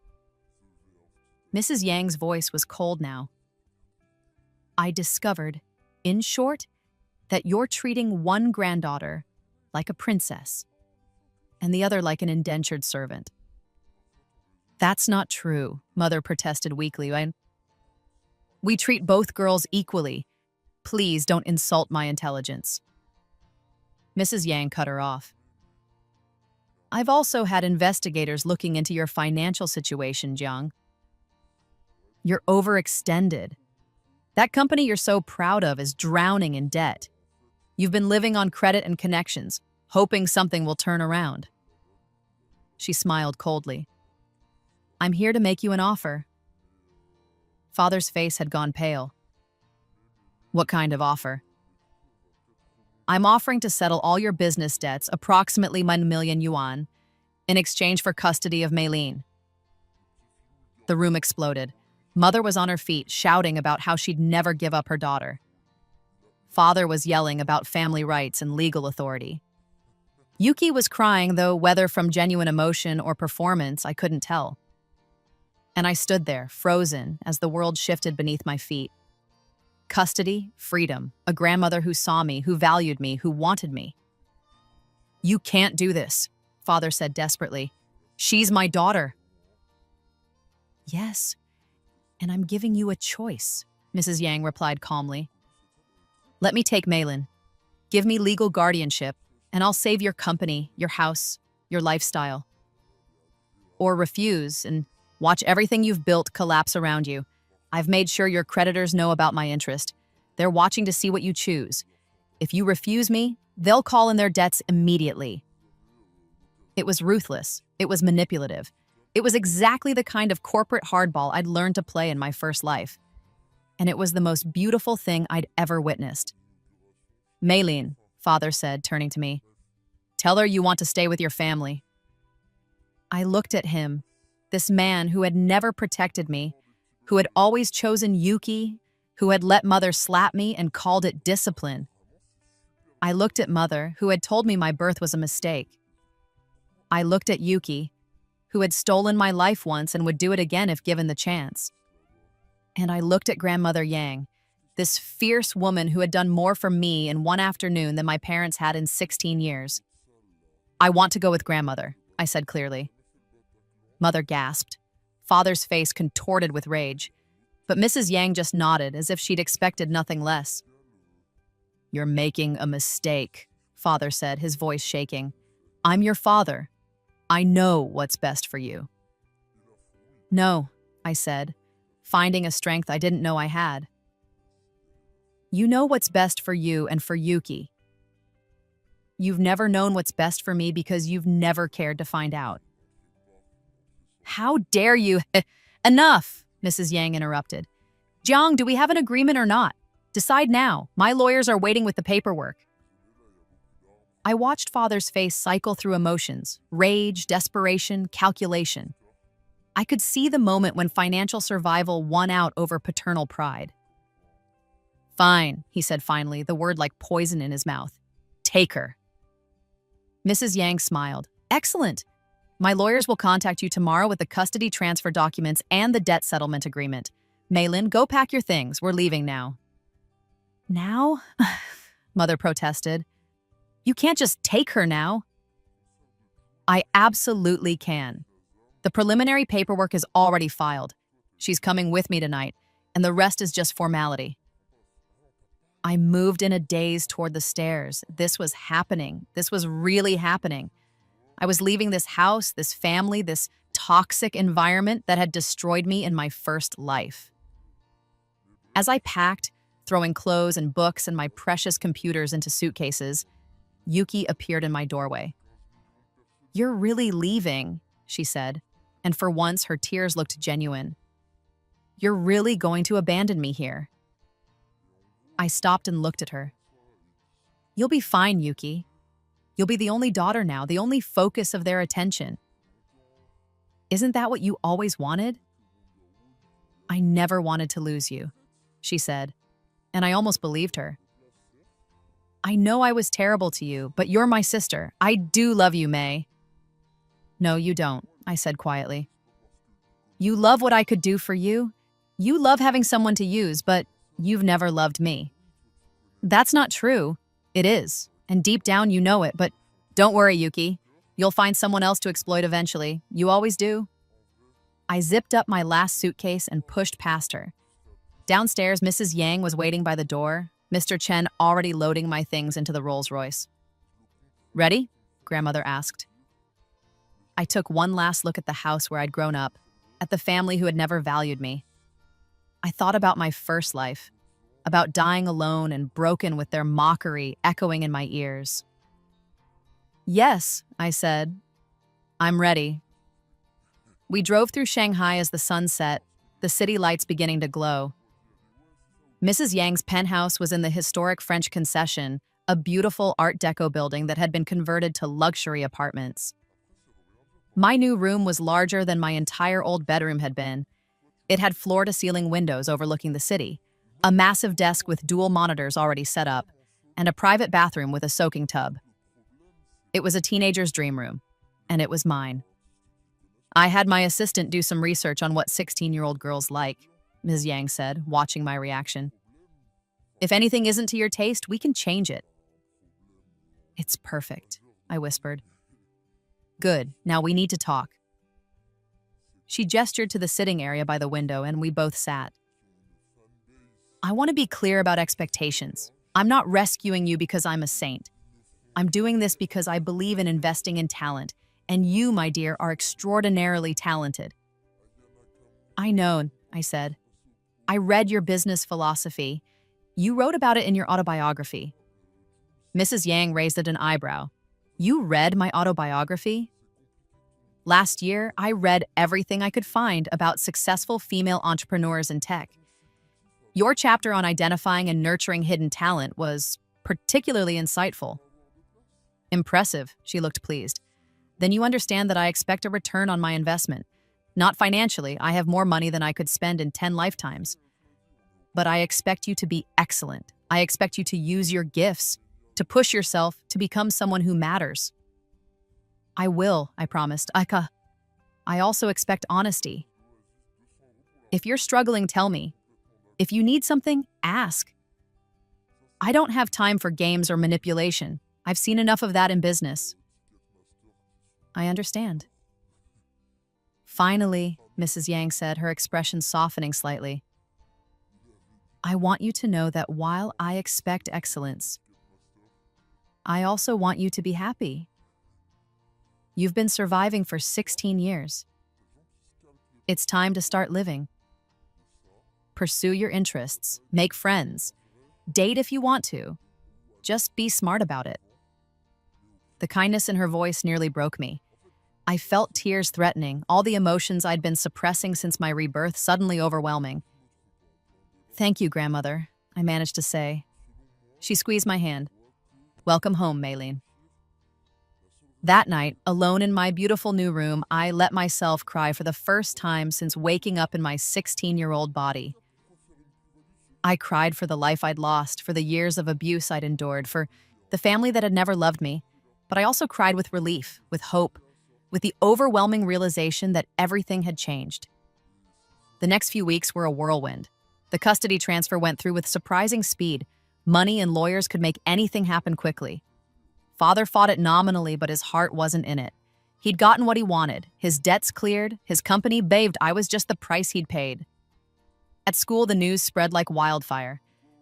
Mrs. Yang's voice was cold now. "I discovered, in short, that you're treating one granddaughter like a princess and the other like an indentured servant." "That's not true," mother protested weakly. "We treat both girls equally. Please don't insult my intelligence." Mrs. Yang cut her off. "I've also had investigators looking into your financial situation, Jiang. You're overextended. That company you're so proud of is drowning in debt. You've been living on credit and connections, hoping something will turn around." She smiled coldly. "I'm here to make you an offer." Father's face had gone pale. "What kind of offer?" "I'm offering to settle all your business debts, approximately 1 million yuan, in exchange for custody of Maylene." The room exploded. Mother was on her feet, shouting about how she'd never give up her daughter. Father was yelling about family rights and legal authority. Yuki was crying, though whether from genuine emotion or performance, I couldn't tell. And I stood there, frozen, as the world shifted beneath my feet. Custody, freedom, a grandmother who saw me, who valued me, who wanted me. "You can't do this," Father said desperately. "She's my daughter." "Yes, and I'm giving you a choice," Mrs. Yang replied calmly. Let me take Malin. Give me legal guardianship, and I'll save your company, your house, your lifestyle. Or refuse and watch everything you've built collapse around you. I've made sure your creditors know about my interest. They're watching to see what you choose. If you refuse me, they'll call in their debts immediately. It was ruthless. It was manipulative. It was exactly the kind of corporate hardball I'd learned to play in my first life. And it was the most beautiful thing I'd ever witnessed. Maylene, Father said, turning to me, tell her you want to stay with your family. I looked at him, this man who had never protected me, who had always chosen Yuki, who had let Mother slap me and called it discipline. I looked at Mother, who had told me my birth was a mistake. I looked at Yuki, who had stolen my life once and would do it again if given the chance. And I looked at Grandmother Yang, this fierce woman who had done more for me in one afternoon than my parents had in 16 years. I want to go with Grandmother, I said clearly. Mother gasped. Father's face contorted with rage, but Mrs. Yang just nodded as if she'd expected nothing less. You're making a mistake, Father said, his voice shaking. I'm your father. I know what's best for you. No, I said, finding a strength I didn't know I had. You know what's best for you and for Yuki. You've never known what's best for me because you've never cared to find out. How dare you? Enough, Mrs. Yang interrupted. Jiang, do we have an agreement or not? Decide now. My lawyers are waiting with the paperwork. I watched Father's face cycle through emotions, rage, desperation, calculation. I could see the moment when financial survival won out over paternal pride. Fine, he said finally, the word like poison in his mouth. Take her. Mrs. Yang smiled. Excellent. My lawyers will contact you tomorrow with the custody transfer documents and the debt settlement agreement. Maylin, go pack your things. We're leaving now. Now? Mother protested. You can't just take her now. I absolutely can. The preliminary paperwork is already filed. She's coming with me tonight, and the rest is just formality. I moved in a daze toward the stairs. This was happening. This was really happening. I was leaving this house, this family, this toxic environment that had destroyed me in my first life. As I packed, throwing clothes and books and my precious computers into suitcases, Yuki appeared in my doorway. You're really leaving, she said, and for once her tears looked genuine. You're really going to abandon me here. I stopped and looked at her. You'll be fine, Yuki. You'll be the only daughter now, the only focus of their attention. Isn't that what you always wanted? I never wanted to lose you, she said, and I almost believed her. I know I was terrible to you, but you're my sister. I do love you, May. No, you don't, I said quietly. You love what I could do for you. You love having someone to use, but you've never loved me. That's not true. It is. And deep down you know it, but don't worry, Yuki. You'll find someone else to exploit eventually. You always do. I zipped up my last suitcase and pushed past her. Downstairs, Mrs. Yang was waiting by the door, Mr. Chen already loading my things into the Rolls-Royce. Ready? Grandmother asked. I took one last look at the house where I'd grown up, at the family who had never valued me. I thought about my first life, about dying alone and broken with their mockery echoing in my ears. Yes, I said. I'm ready. We drove through Shanghai as the sun set, the city lights beginning to glow. Mrs. Yang's penthouse was in the historic French Concession, a beautiful Art Deco building that had been converted to luxury apartments. My new room was larger than my entire old bedroom had been. It had floor-to-ceiling windows overlooking the city, a massive desk with dual monitors already set up, and a private bathroom with a soaking tub. It was a teenager's dream room, and it was mine. I had my assistant do some research on what 16-year-old girls like, Ms. Yang said, watching my reaction. If anything isn't to your taste, we can change it. It's perfect, I whispered. Good, now we need to talk. She gestured to the sitting area by the window, and we both sat. I want to be clear about expectations. I'm not rescuing you because I'm a saint. I'm doing this because I believe in investing in talent, and you, my dear, are extraordinarily talented. I know, I said. I read your business philosophy. You wrote about it in your autobiography. Mrs. Yang raised an eyebrow. You read my autobiography? Last year, I read everything I could find about successful female entrepreneurs in tech. Your chapter on identifying and nurturing hidden talent was particularly insightful. Impressive, she looked pleased. Then you understand that I expect a return on my investment. Not financially, I have more money than I could spend in 10 lifetimes. But I expect you to be excellent. I expect you to use your gifts, to push yourself, to become someone who matters. I will, I promised. I also expect honesty. If you're struggling, tell me. If you need something, ask. I don't have time for games or manipulation. I've seen enough of that in business. I understand. Finally, Mrs. Yang said, her expression softening slightly. I want you to know that while I expect excellence, I also want you to be happy. You've been surviving for 16 years. It's time to start living. Pursue your interests, make friends, date if you want to. Just be smart about it. The kindness in her voice nearly broke me. I felt tears threatening, all the emotions I'd been suppressing since my rebirth suddenly overwhelming. Thank you, grandmother, I managed to say. She squeezed my hand. Welcome home, Maylene. That night, alone in my beautiful new room, I let myself cry for the first time since waking up in my 16-year-old body. I cried for the life I'd lost, for the years of abuse I'd endured, for the family that had never loved me, but I also cried with relief, with hope, with the overwhelming realization that everything had changed. The next few weeks were a whirlwind. The custody transfer went through with surprising speed. Money and lawyers could make anything happen quickly. Father fought it nominally, but his heart wasn't in it. He'd gotten what he wanted. His debts cleared, his company bathed. I was just the price he'd paid. At school, the news spread like wildfire.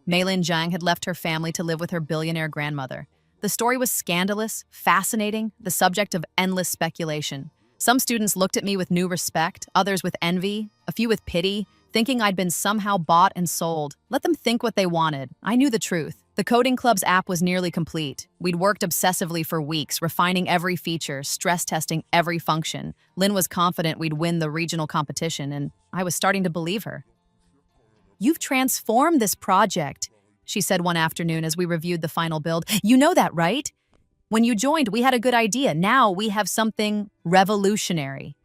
Maylin Jiang had left her family to live with her billionaire grandmother. The story was scandalous, fascinating, the subject of endless speculation. Some students looked at me with new respect, others with envy, a few with pity, thinking I'd been somehow bought and sold. Let them think what they wanted. I knew the truth. The Coding Club's app was nearly complete. We'd worked obsessively for weeks, refining every feature, stress testing every function. Lynn was confident we'd win the regional competition, and I was starting to believe her. You've transformed this project, she said one afternoon as we reviewed the final build. You know that, right? When you joined, we had a good idea. Now we have something revolutionary.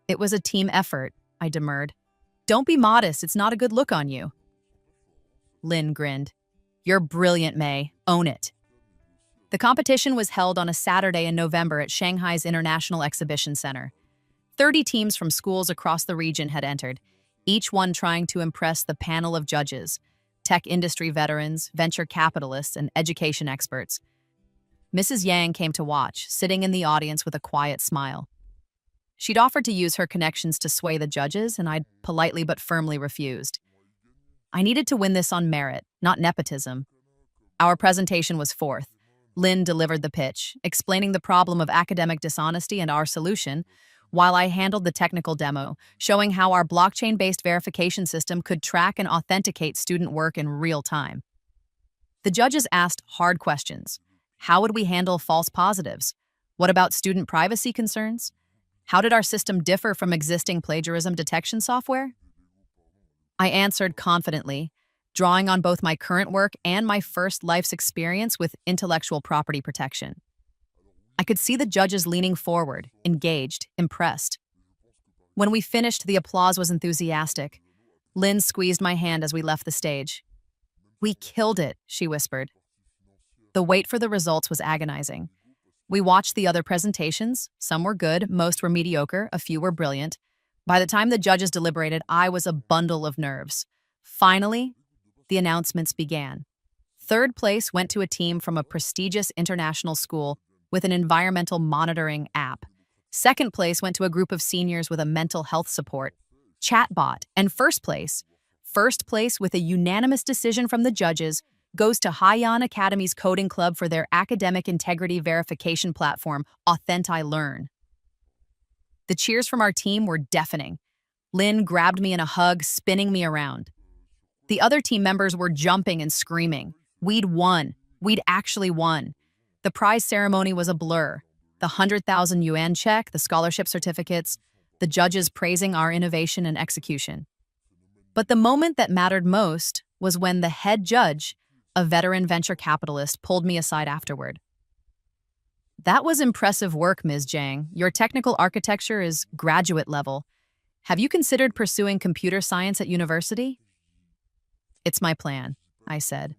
It was a team effort, I demurred. Don't be modest. It's not a good look on you. Lynn grinned. You're brilliant, May. Own it. The competition was held on a Saturday in November at Shanghai's International Exhibition Center. 30 teams from schools across the region had entered, each one trying to impress the panel of judges, tech industry veterans, venture capitalists, and education experts. Mrs. Yang came to watch, sitting in the audience with a quiet smile. She'd offered to use her connections to sway the judges, and I'd politely but firmly refused. I needed to win this on merit, not nepotism. Our presentation was fourth. Lynn delivered the pitch, explaining the problem of academic dishonesty and our solution, while I handled the technical demo, showing how our blockchain-based verification system could track and authenticate student work in real time. The judges asked hard questions. How would we handle false positives? What about student privacy concerns? How did our system differ from existing plagiarism detection software? I answered confidently, drawing on both my current work and my first life's experience with intellectual property protection. I could see the judges leaning forward, engaged, impressed. When we finished, the applause was enthusiastic. Lynn squeezed my hand as we left the stage. We killed it, she whispered. The wait for the results was agonizing. We watched the other presentations. Some were good, most were mediocre, a few were brilliant. By the time the judges deliberated, I was a bundle of nerves. Finally, the announcements began. Third place went to a team from a prestigious international school with an environmental monitoring app. Second place went to a group of seniors with a mental health support chatbot. And first place with a unanimous decision from the judges, goes to Haiyan Academy's coding club for their academic integrity verification platform, Authentic Learn. The cheers from our team were deafening. Lynn grabbed me in a hug, spinning me around. The other team members were jumping and screaming. We'd won. We'd actually won. The prize ceremony was a blur. The 100,000 yuan check, the scholarship certificates, the judges praising our innovation and execution. But the moment that mattered most was when the head judge, a veteran venture capitalist, pulled me aside afterward. That was impressive work, Ms. Zhang. Your technical architecture is graduate level. Have you considered pursuing computer science at university? It's my plan, I said.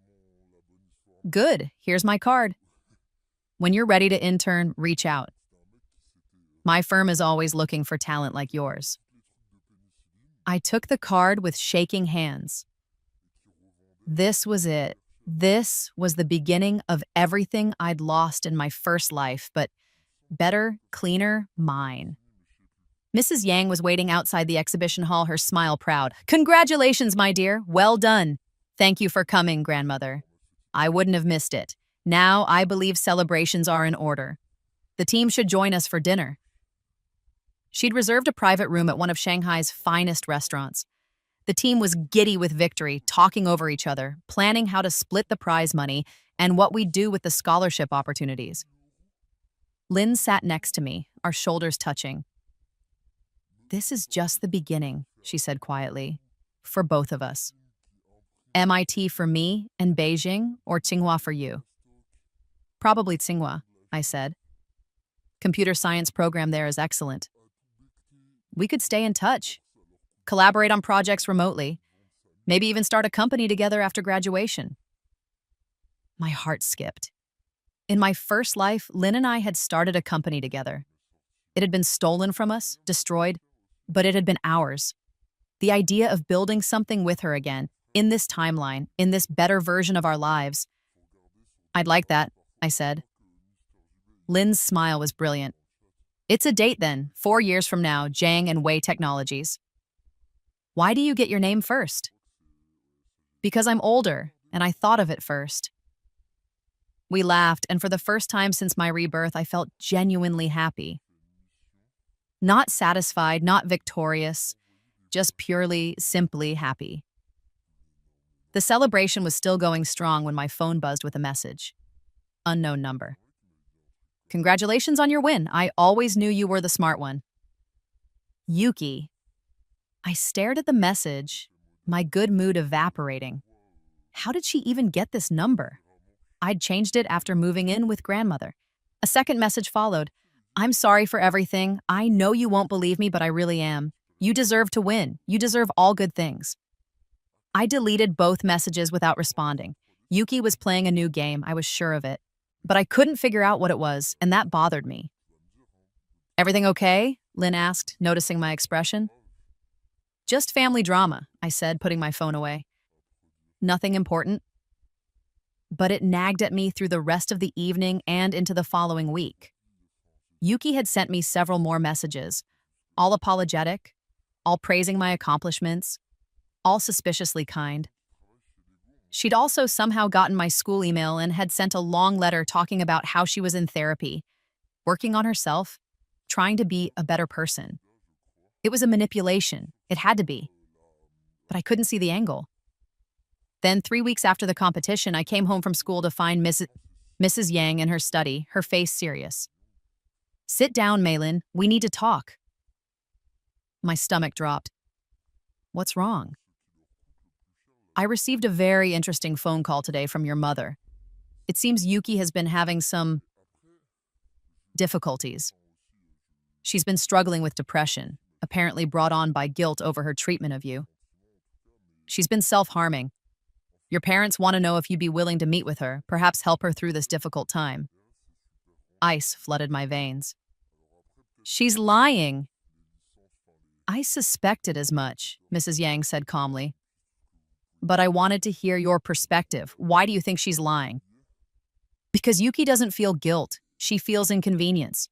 Good, here's my card. When you're ready to intern, reach out. My firm is always looking for talent like yours. I took the card with shaking hands. This was it. This was the beginning of everything I'd lost in my first life, but better, cleaner, mine. Mrs. Yang was waiting outside the exhibition hall, her smile proud. Congratulations, my dear. Well done. Thank you for coming, grandmother. I wouldn't have missed it. Now I believe celebrations are in order. The team should join us for dinner. She'd reserved a private room at one of Shanghai's finest restaurants. The team was giddy with victory, talking over each other, planning how to split the prize money and what we'd do with the scholarship opportunities. Lynn sat next to me, our shoulders touching. This is just the beginning, she said quietly, for both of us. MIT for me and Beijing, or Tsinghua for you? Probably Tsinghua, I said. Computer science program there is excellent. We could stay in touch, collaborate on projects remotely, maybe even start a company together after graduation. My heart skipped. In my first life, Lynn and I had started a company together. It had been stolen from us, destroyed, but it had been ours. The idea of building something with her again, in this timeline, in this better version of our lives. I'd like that, I said. Lynn's smile was brilliant. It's a date then, 4 years from now, Zhang and Wei Technologies. Why do you get your name first? Because I'm older, and I thought of it first. We laughed, and for the first time since my rebirth, I felt genuinely happy. Not satisfied, not victorious, just purely, simply happy. The celebration was still going strong when my phone buzzed with a message. Unknown number. Congratulations on your win. I always knew you were the smart one. Yuki. I stared at the message, my good mood evaporating. How did she even get this number? I'd changed it after moving in with grandmother. A second message followed. I'm sorry for everything. I know you won't believe me, but I really am. You deserve to win. You deserve all good things. I deleted both messages without responding. Yuki was playing a new game, I was sure of it. But I couldn't figure out what it was, and that bothered me. Everything okay? Lynn asked, noticing my expression. Just family drama, I said, putting my phone away. Nothing important. But it nagged at me through the rest of the evening and into the following week. Yuki had sent me several more messages, all apologetic, all praising my accomplishments, all suspiciously kind. She'd also somehow gotten my school email and had sent a long letter talking about how she was in therapy, working on herself, trying to be a better person. It was a manipulation. It had to be. But I couldn't see the angle. Then 3 weeks after the competition, I came home from school to find Mrs. Yang in her study, her face serious. Sit down, Maylin. We need to talk. My stomach dropped. What's wrong? I received a very interesting phone call today from your mother. It seems Yuki has been having some difficulties. She's been struggling with depression, apparently brought on by guilt over her treatment of you. She's been self-harming. Your parents want to know if you'd be willing to meet with her, perhaps help her through this difficult time. Ice flooded my veins. She's lying. I suspected as much, Mrs. Yang said calmly. But I wanted to hear your perspective. Why do you think she's lying? Because Yuki doesn't feel guilt. She feels inconvenience.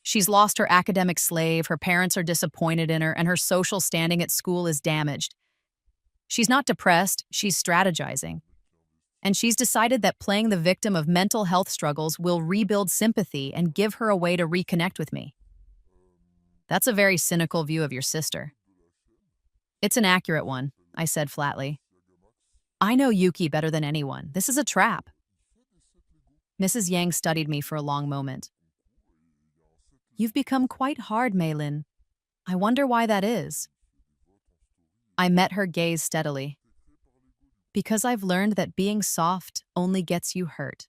She's lost her academic slave, her parents are disappointed in her, and her social standing at school is damaged. She's not depressed, she's strategizing. And she's decided that playing the victim of mental health struggles will rebuild sympathy and give her a way to reconnect with me. That's a very cynical view of your sister. It's an accurate one, I said flatly. I know Yuki better than anyone. This is a trap. Mrs. Yang studied me for a long moment. You've become quite hard, Maylin. I wonder why that is. I met her gaze steadily. Because I've learned that being soft only gets you hurt.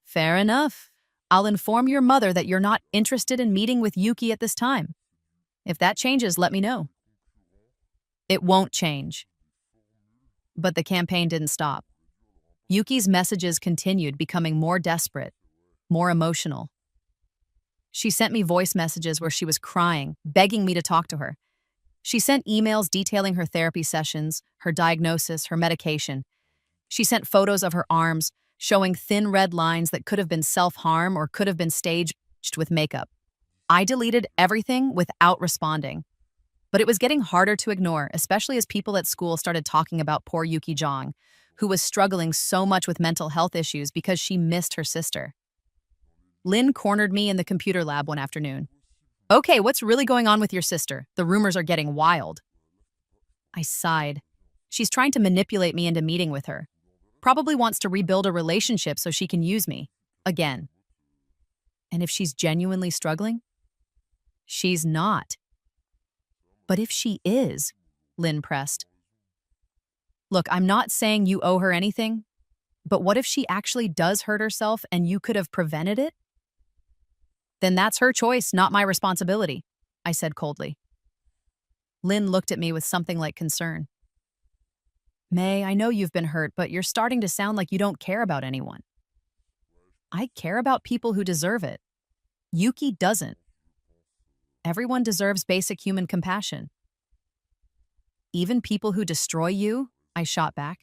Fair enough. I'll inform your mother that you're not interested in meeting with Yuki at this time. If that changes, let me know. It won't change. But the campaign didn't stop. Yuki's messages continued, becoming more desperate, more emotional. She sent me voice messages where she was crying, begging me to talk to her. She sent emails detailing her therapy sessions, her diagnosis, her medication. She sent photos of her arms, showing thin red lines that could have been self-harm or could have been staged with makeup. I deleted everything without responding. But it was getting harder to ignore, especially as people at school started talking about poor Yuki Zhang, who was struggling so much with mental health issues because she missed her sister. Lynn cornered me in the computer lab one afternoon. Okay, what's really going on with your sister? The rumors are getting wild. I sighed. She's trying to manipulate me into meeting with her. Probably wants to rebuild a relationship so she can use me. Again. And if she's genuinely struggling? She's not. But if she is, Lynn pressed. Look, I'm not saying you owe her anything, but what if she actually does hurt herself and you could have prevented it? Then that's her choice, not my responsibility, I said coldly. Lynn looked at me with something like concern. May, I know you've been hurt, but you're starting to sound like you don't care about anyone. I care about people who deserve it. Yuki doesn't. Everyone deserves basic human compassion. Even people who destroy you, I shot back.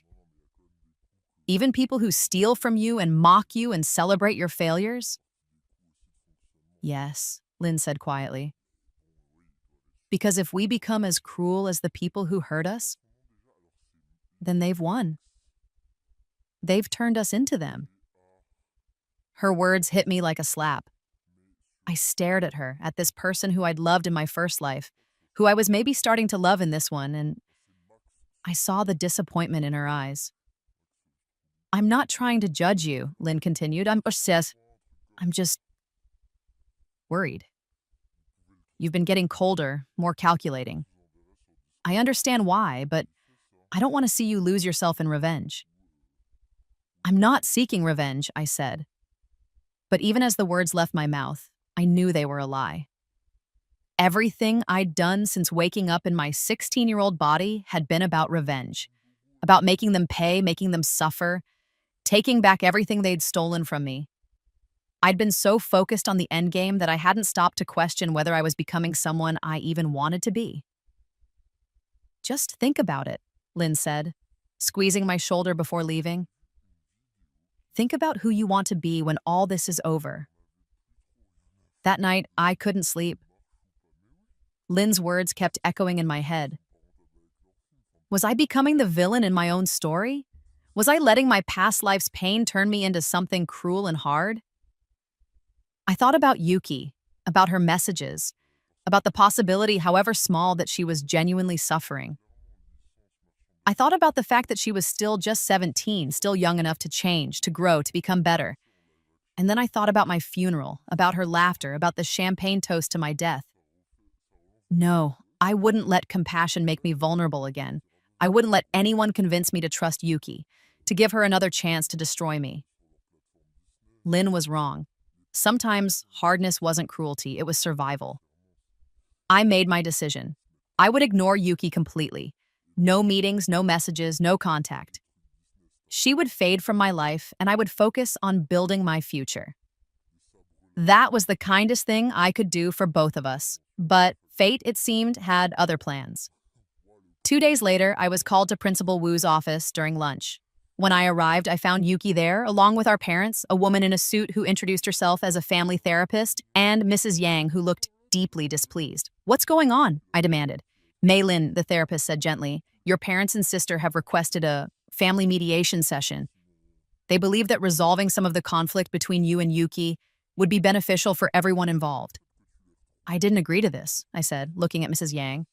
Even people who steal from you and mock you and celebrate your failures? Yes, Lynn said quietly. Because if we become as cruel as the people who hurt us, then they've won. They've turned us into them. Her words hit me like a slap. I stared at her, at this person who I'd loved in my first life, who I was maybe starting to love in this one, and I saw the disappointment in her eyes. I'm not trying to judge you, Lynn continued. I'm just worried. You've been getting colder, more calculating. I understand why, but I don't want to see you lose yourself in revenge. I'm not seeking revenge, I said. But even as the words left my mouth, I knew they were a lie. Everything I'd done since waking up in my 16-year-old body had been about revenge, about making them pay, making them suffer, taking back everything they'd stolen from me. I'd been so focused on the endgame that I hadn't stopped to question whether I was becoming someone I even wanted to be. Just think about it, Lynn said, squeezing my shoulder before leaving. Think about who you want to be when all this is over. That night, I couldn't sleep. Lynn's words kept echoing in my head. Was I becoming the villain in my own story? Was I letting my past life's pain turn me into something cruel and hard? I thought about Yuki, about her messages, about the possibility, however small, that she was genuinely suffering. I thought about the fact that she was still just 17, still young enough to change, to grow, to become better. And then I thought about my funeral, about her laughter, about the champagne toast to my death. No, I wouldn't let compassion make me vulnerable again. I wouldn't let anyone convince me to trust Yuki, to give her another chance to destroy me. Lynn was wrong. Sometimes hardness wasn't cruelty, it was survival. I made my decision. I would ignore Yuki completely. No meetings, no messages, no contact. She would fade from my life, and I would focus on building my future. That was the kindest thing I could do for both of us, but fate, it seemed, had other plans. 2 days later, I was called to Principal Wu's office during lunch. When I arrived, I found Yuki there, along with our parents, a woman in a suit who introduced herself as a family therapist, and Mrs. Yang, who looked deeply displeased. What's going on? I demanded. Maylin, the therapist said gently, your parents and sister have requested a family mediation session. They believe that resolving some of the conflict between you and Yuki would be beneficial for everyone involved. I didn't agree to this, I said, looking at Mrs. Yang.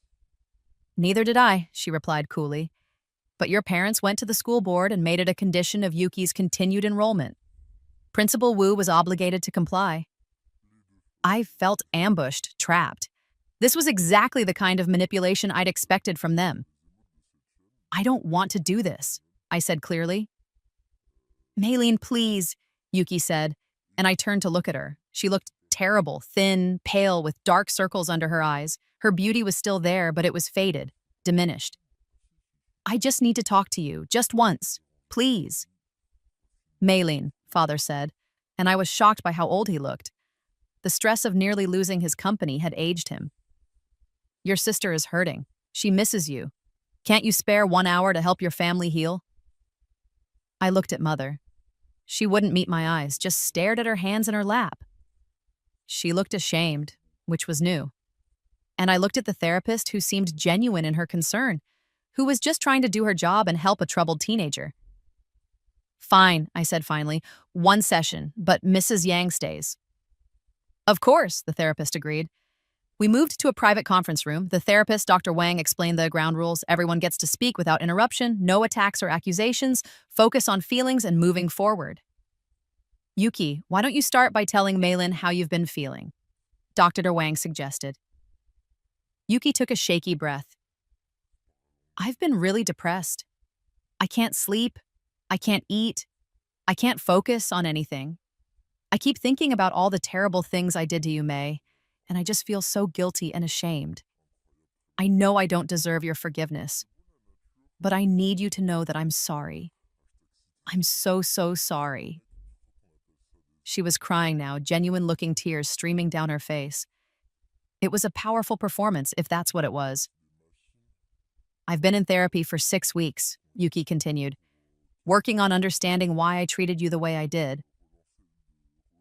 Neither did I, she replied coolly. But your parents went to the school board and made it a condition of Yuki's continued enrollment. Principal Wu was obligated to comply. I felt ambushed, trapped. This was exactly the kind of manipulation I'd expected from them. I don't want to do this, I said clearly. Maylene, please, Yuki said, and I turned to look at her. She looked terrible, thin, pale, with dark circles under her eyes. Her beauty was still there, but it was faded, diminished. I just need to talk to you, just once, please. Maylene, Father said, and I was shocked by how old he looked. The stress of nearly losing his company had aged him. Your sister is hurting. She misses you. Can't you spare 1 hour to help your family heal? I looked at Mother. She wouldn't meet my eyes, just stared at her hands in her lap. She looked ashamed, which was new. And I looked at the therapist, who seemed genuine in her concern, who was just trying to do her job and help a troubled teenager. Fine, I said finally. 1 session, but Mrs. Yang stays. Of course, the therapist agreed. We moved to a private conference room. The therapist, Dr. Wang, explained the ground rules. Everyone gets to speak without interruption, no attacks or accusations, focus on feelings and moving forward. Yuki, why don't you start by telling Maylin how you've been feeling? Dr. Wang suggested. Yuki took a shaky breath. I've been really depressed. I can't sleep. I can't eat. I can't focus on anything. I keep thinking about all the terrible things I did to you, May, and I just feel so guilty and ashamed. I know I don't deserve your forgiveness, but I need you to know that I'm sorry. I'm so sorry. She was crying now, genuine-looking tears streaming down her face. It was a powerful performance, if that's what it was. I've been in therapy for 6 weeks, Yuki continued, working on understanding why I treated you the way I did.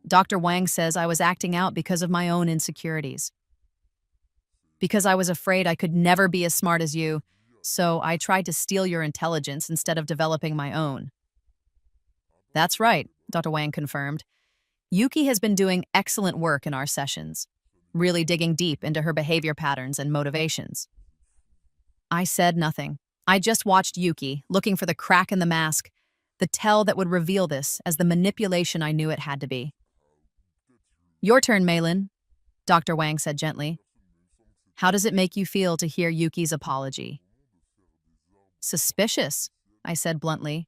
Dr. Wang says I was acting out because of my own insecurities. Because I was afraid I could never be as smart as you, so I tried to steal your intelligence instead of developing my own. That's right, Dr. Wang confirmed. Yuki has been doing excellent work in our sessions, really digging deep into her behavior patterns and motivations. I said nothing. I just watched Yuki, looking for the crack in the mask, the tell that would reveal this as the manipulation I knew it had to be. Your turn, Maylin, Dr. Wang said gently. How does it make you feel to hear Yuki's apology? Suspicious, I said bluntly.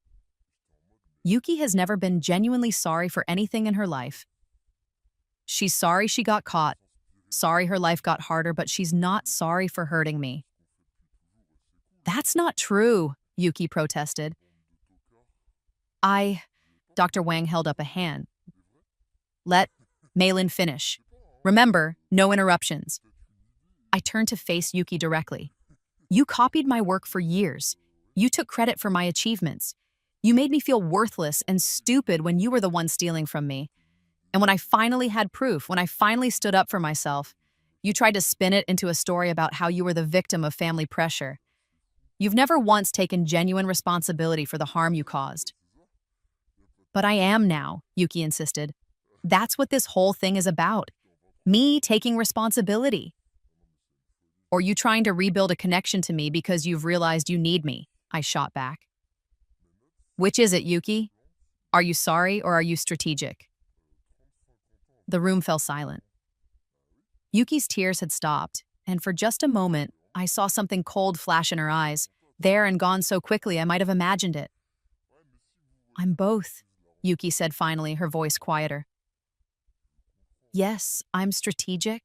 Yuki has never been genuinely sorry for anything in her life. She's sorry she got caught, sorry her life got harder, but she's not sorry for hurting me. That's not true, Yuki protested. Dr. Wang held up a hand. Let Maylin finish. Remember, no interruptions. I turned to face Yuki directly. You copied my work for years. You took credit for my achievements. You made me feel worthless and stupid when you were the one stealing from me. And when I finally had proof, when I finally stood up for myself, you tried to spin it into a story about how you were the victim of family pressure. You've never once taken genuine responsibility for the harm you caused. But I am now, Yuki insisted. That's what this whole thing is about. Me taking responsibility. Or you trying to rebuild a connection to me because you've realized you need me, I shot back. Which is it, Yuki? Are you sorry or are you strategic? The room fell silent. Yuki's tears had stopped, and for just a moment, I saw something cold flash in her eyes, there and gone so quickly I might have imagined it. I'm both, Yuki said finally, her voice quieter. Yes, I'm strategic.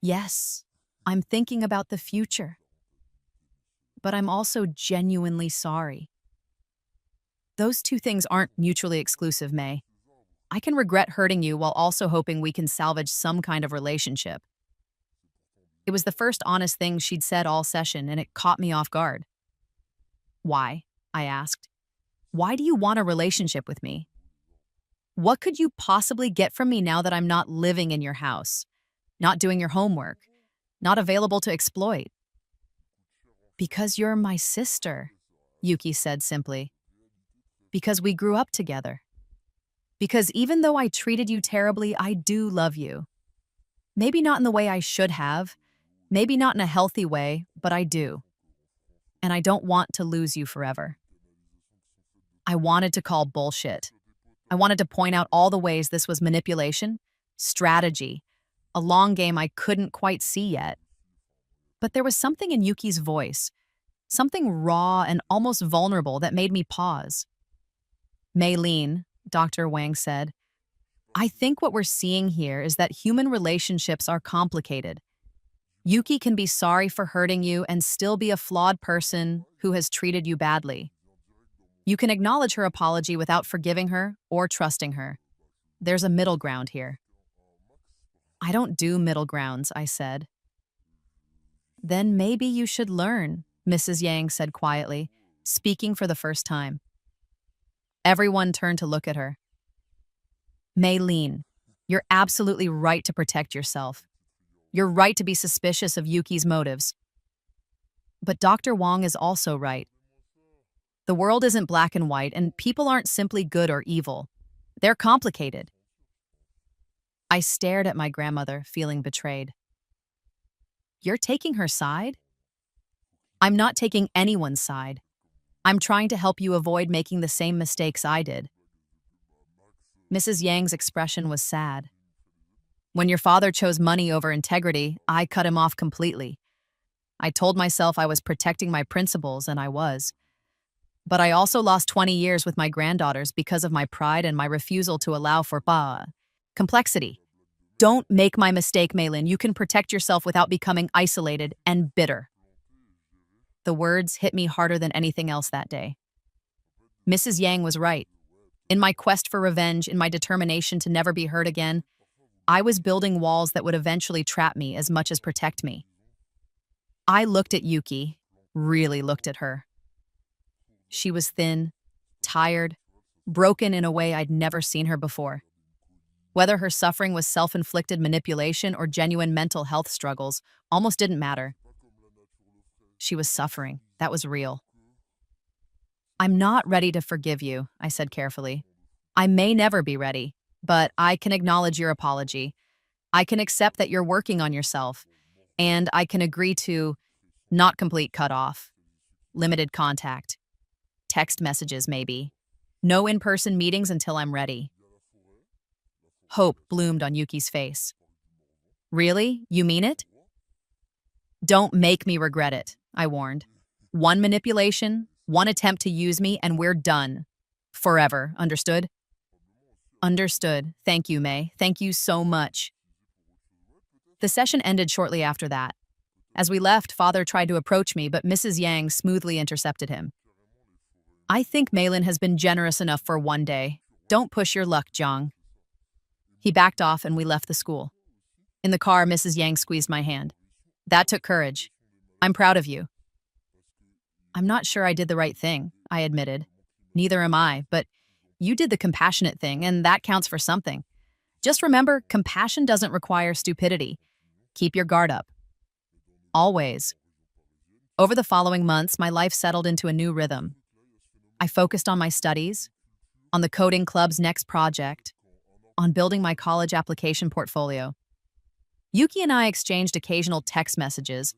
Yes, I'm thinking about the future. But I'm also genuinely sorry. Those two things aren't mutually exclusive, May. I can regret hurting you while also hoping we can salvage some kind of relationship. It was the first honest thing she'd said all session, and it caught me off guard. Why? I asked. Why do you want a relationship with me? What could you possibly get from me now that I'm not living in your house, not doing your homework, not available to exploit? Because you're my sister, Yuki said simply. Because we grew up together. Because even though I treated you terribly, I do love you. Maybe not in the way I should have, maybe not in a healthy way, but I do. And I don't want to lose you forever. I wanted to call bullshit. I wanted to point out all the ways this was manipulation, strategy, a long game I couldn't quite see yet. But there was something in Yuki's voice, something raw and almost vulnerable that made me pause. Maylene, Dr. Wang said, I think what we're seeing here is that human relationships are complicated. Yuki can be sorry for hurting you and still be a flawed person who has treated you badly. You can acknowledge her apology without forgiving her or trusting her. There's a middle ground here. I don't do middle grounds, I said. Then maybe you should learn, Mrs. Yang said quietly, speaking for the first time. Everyone turned to look at her. Maylene, you're absolutely right to protect yourself. You're right to be suspicious of Yuki's motives. But Dr. Wang is also right. The world isn't black and white, and people aren't simply good or evil. They're complicated. I stared at my grandmother, feeling betrayed. You're taking her side? I'm not taking anyone's side. I'm trying to help you avoid making the same mistakes I did. Mrs. Yang's expression was sad. When your father chose money over integrity, I cut him off completely. I told myself I was protecting my principles, and I was. But I also lost 20 years with my granddaughters because of my pride and my refusal to allow for complexity. Don't make my mistake, Maylin. You can protect yourself without becoming isolated and bitter. The words hit me harder than anything else that day. Mrs. Yang was right. In my quest for revenge, in my determination to never be hurt again, I was building walls that would eventually trap me as much as protect me. I looked at Yuki, really looked at her. She was thin, tired, broken in a way I'd never seen her before. Whether her suffering was self-inflicted manipulation or genuine mental health struggles almost didn't matter. She was suffering. That was real. I'm not ready to forgive you, I said carefully. I may never be ready, but I can acknowledge your apology. I can accept that you're working on yourself, and I can agree to not complete cutoff, limited contact, text messages maybe, no in-person meetings until I'm ready. Hope bloomed on Yuki's face. Really? You mean it? Don't make me regret it, I warned. One manipulation, one attempt to use me, and we're done. Forever, understood? Understood. Thank you, May. Thank you so much. The session ended shortly after that. As we left, Father tried to approach me, but Mrs. Yang smoothly intercepted him. I think Maylin has been generous enough for one day. Don't push your luck, Jiang. He backed off and we left the school. In the car, Mrs. Yang squeezed my hand. That took courage. I'm proud of you. I'm not sure I did the right thing, I admitted. Neither am I, but you did the compassionate thing, and that counts for something. Just remember, compassion doesn't require stupidity. Keep your guard up. Always. Over the following months, my life settled into a new rhythm. I focused on my studies, on the coding club's next project, on building my college application portfolio. Yuki and I exchanged occasional text messages,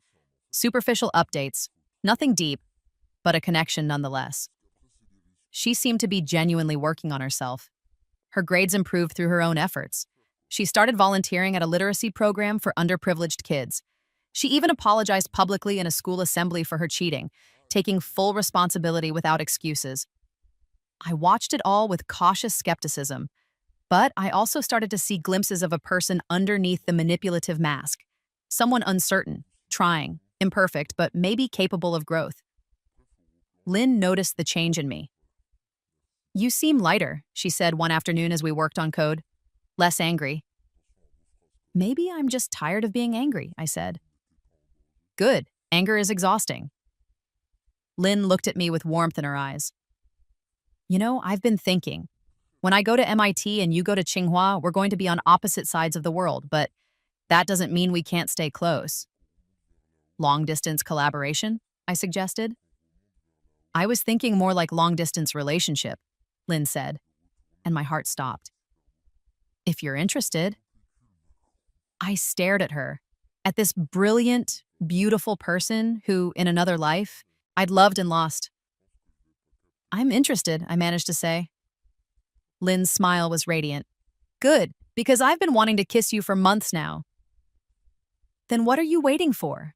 superficial updates, nothing deep, but a connection nonetheless. She seemed to be genuinely working on herself. Her grades improved through her own efforts. She started volunteering at a literacy program for underprivileged kids. She even apologized publicly in a school assembly for her cheating, taking full responsibility without excuses. I watched it all with cautious skepticism, but I also started to see glimpses of a person underneath the manipulative mask. Someone uncertain, trying, imperfect, but maybe capable of growth. Lynn noticed the change in me. You seem lighter, she said one afternoon as we worked on code. Less angry. Maybe I'm just tired of being angry, I said. Good. Anger is exhausting. Lynn looked at me with warmth in her eyes. You know, I've been thinking. When I go to MIT and you go to Tsinghua, we're going to be on opposite sides of the world, but that doesn't mean we can't stay close. Long-distance collaboration, I suggested. I was thinking more like long-distance relationship, Lynn said, and my heart stopped. If you're interested. I stared at her, at this brilliant, beautiful person who, in another life, I'd loved and lost. I'm interested, I managed to say. Lynn's smile was radiant. Good, because I've been wanting to kiss you for months now. Then what are you waiting for?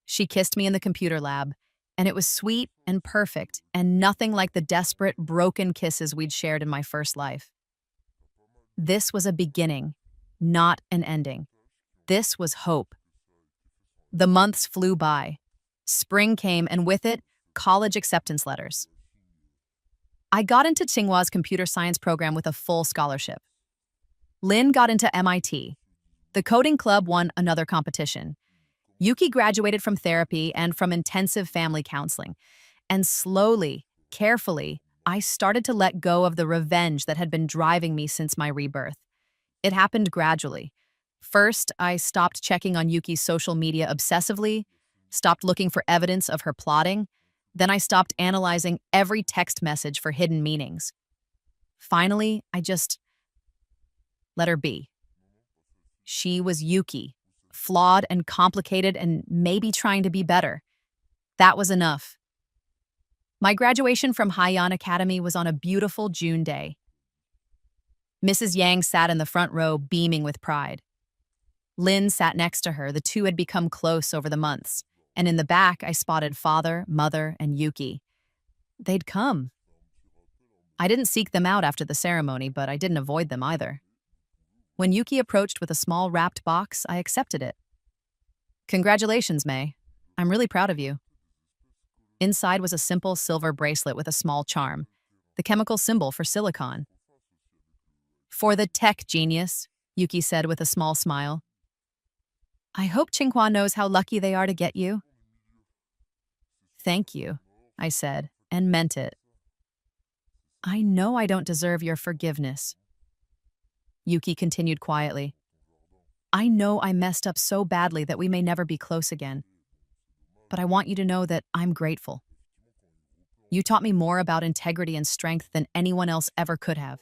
She kissed me in the computer lab, and it was sweet and perfect and nothing like the desperate, broken kisses we'd shared in my first life. This was a beginning, not an ending. This was hope. The months flew by. Spring came, and with it, college acceptance letters. I got into Tsinghua's computer science program with a full scholarship. Lynn got into MIT. The coding club won another competition. Yuki graduated from therapy and from intensive family counseling. And slowly, carefully, I started to let go of the revenge that had been driving me since my rebirth. It happened gradually. First, I stopped checking on Yuki's social media obsessively, stopped looking for evidence of her plotting. Then I stopped analyzing every text message for hidden meanings. Finally, I just let her be. She was Yuki, flawed and complicated and maybe trying to be better. That was enough. My graduation from Haiyan Academy was on a beautiful June day. Mrs. Yang sat in the front row, beaming with pride. Lynn sat next to her. The two had become close over the months. And in the back, I spotted father, mother, and Yuki. They'd come. I didn't seek them out after the ceremony, but I didn't avoid them either. When Yuki approached with a small wrapped box, I accepted it. Congratulations, May. I'm really proud of you. Inside was a simple silver bracelet with a small charm, the chemical symbol for silicon. For the tech genius, Yuki said with a small smile. I hope Tsinghua knows how lucky they are to get you. Thank you, I said, and meant it. I know I don't deserve your forgiveness. Yuki continued quietly. I know I messed up so badly that we may never be close again. But I want you to know that I'm grateful. You taught me more about integrity and strength than anyone else ever could have.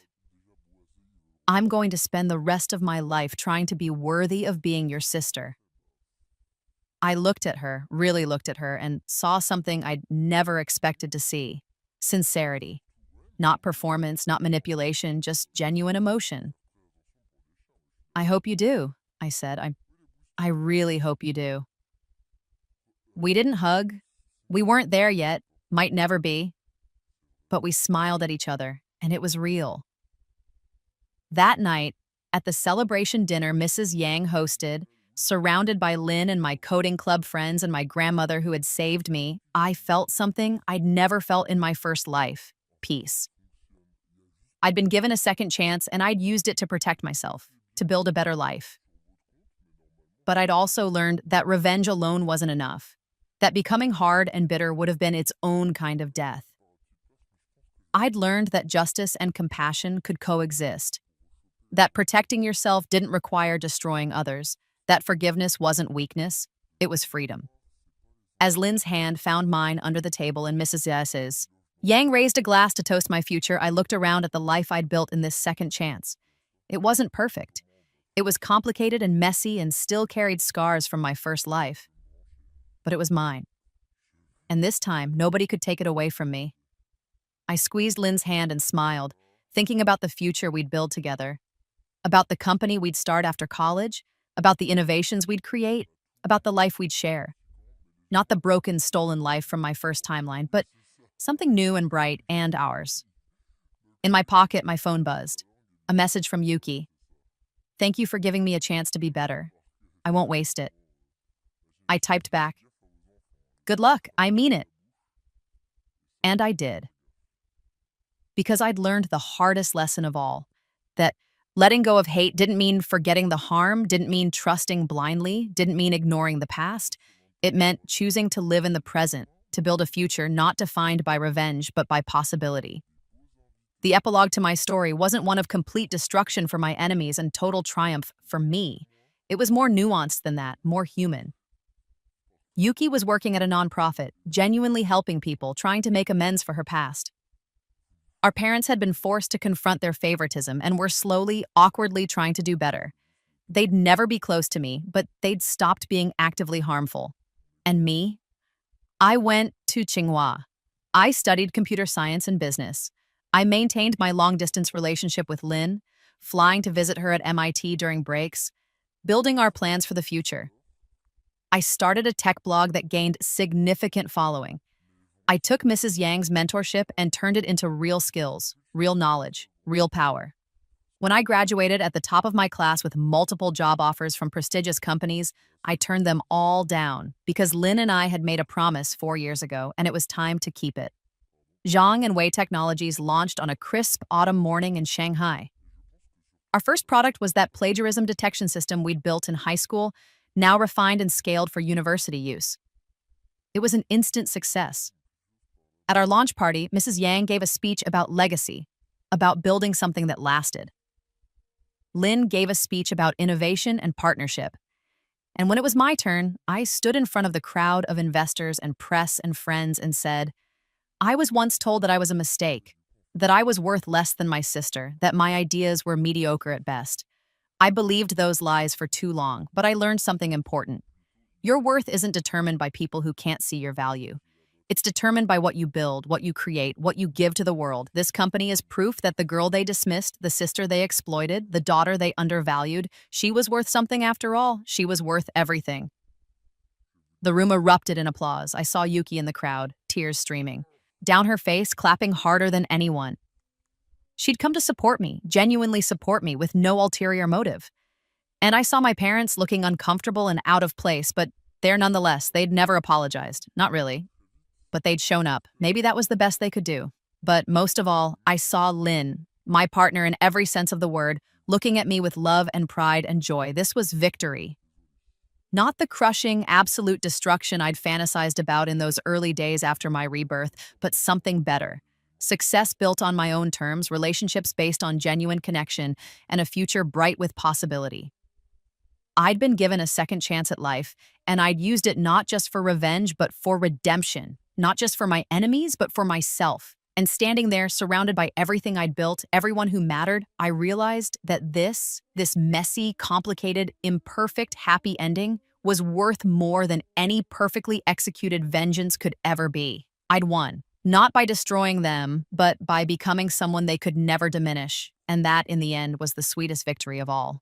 I'm going to spend the rest of my life trying to be worthy of being your sister. I looked at her, really looked at her, and saw something I'd never expected to see. Sincerity. Not performance, not manipulation, just genuine emotion. I hope you do, I said. I really hope you do. We didn't hug. We weren't there yet, might never be. But we smiled at each other, and it was real. That night, at the celebration dinner Mrs. Yang hosted, surrounded by Lynn and my coding club friends and my grandmother who had saved me, I felt something I'd never felt in my first life: peace. I'd been given a second chance, and I'd used it to protect myself, to build a better life. But I'd also learned that revenge alone wasn't enough, that becoming hard and bitter would have been its own kind of death. I'd learned that justice and compassion could coexist, that protecting yourself didn't require destroying others, that forgiveness wasn't weakness, it was freedom. As Lynn's hand found mine under the table in Mrs. S's, Yang raised a glass to toast my future. I looked around at the life I'd built in this second chance. It wasn't perfect. It was complicated and messy and still carried scars from my first life. But it was mine. And this time, nobody could take it away from me. I squeezed Lynn's hand and smiled, thinking about the future we'd build together, about the company we'd start after college, about the innovations we'd create, about the life we'd share. Not the broken, stolen life from my first timeline, but something new and bright and ours. In my pocket, my phone buzzed. A message from Yuki. Thank you for giving me a chance to be better. I won't waste it. I typed back. Good luck, I mean it. And I did. Because I'd learned the hardest lesson of all, that letting go of hate didn't mean forgetting the harm, didn't mean trusting blindly, didn't mean ignoring the past. It meant choosing to live in the present, to build a future not defined by revenge, but by possibility. The epilogue to my story wasn't one of complete destruction for my enemies and total triumph for me. It was more nuanced than that, more human. Yuki was working at a nonprofit, genuinely helping people, trying to make amends for her past. Our parents had been forced to confront their favoritism and were slowly, awkwardly trying to do better. They'd never be close to me, but they'd stopped being actively harmful. And me? I went to Tsinghua. I studied computer science and business. I maintained my long-distance relationship with Lynn, flying to visit her at MIT during breaks, building our plans for the future. I started a tech blog that gained significant following. I took Mrs. Yang's mentorship and turned it into real skills, real knowledge, real power. When I graduated at the top of my class with multiple job offers from prestigious companies, I turned them all down because Lynn and I had made a promise 4 years ago, and it was time to keep it. Zhang and Wei Technologies launched on a crisp autumn morning in Shanghai. Our first product was that plagiarism detection system we'd built in high school, now refined and scaled for university use. It was an instant success. At our launch party, Mrs. Yang gave a speech about legacy, about building something that lasted. Lynn gave a speech about innovation and partnership. And when it was my turn, I stood in front of the crowd of investors and press and friends and said, I was once told that I was a mistake, that I was worth less than my sister, that my ideas were mediocre at best. I believed those lies for too long, but I learned something important. Your worth isn't determined by people who can't see your value. It's determined by what you build, what you create, what you give to the world. This company is proof that the girl they dismissed, the sister they exploited, the daughter they undervalued, she was worth something after all. She was worth everything. The room erupted in applause. I saw Yuki in the crowd, tears streaming. Down her face, clapping harder than anyone. She'd come to support me, genuinely support me, with no ulterior motive. And I saw my parents looking uncomfortable and out of place, but there nonetheless, they'd never apologized. Not really. But they'd shown up. Maybe that was the best they could do. But most of all, I saw Lynn, my partner in every sense of the word, looking at me with love and pride and joy. This was victory. Not the crushing, absolute destruction I'd fantasized about in those early days after my rebirth, but something better. Success built on my own terms, relationships based on genuine connection, and a future bright with possibility. I'd been given a second chance at life, and I'd used it not just for revenge, but for redemption. Not just for my enemies, but for myself. And standing there, surrounded by everything I'd built, everyone who mattered, I realized that this messy, complicated, imperfect, happy ending was worth more than any perfectly executed vengeance could ever be. I'd won. Not by destroying them, but by becoming someone they could never diminish. And that, in the end, was the sweetest victory of all.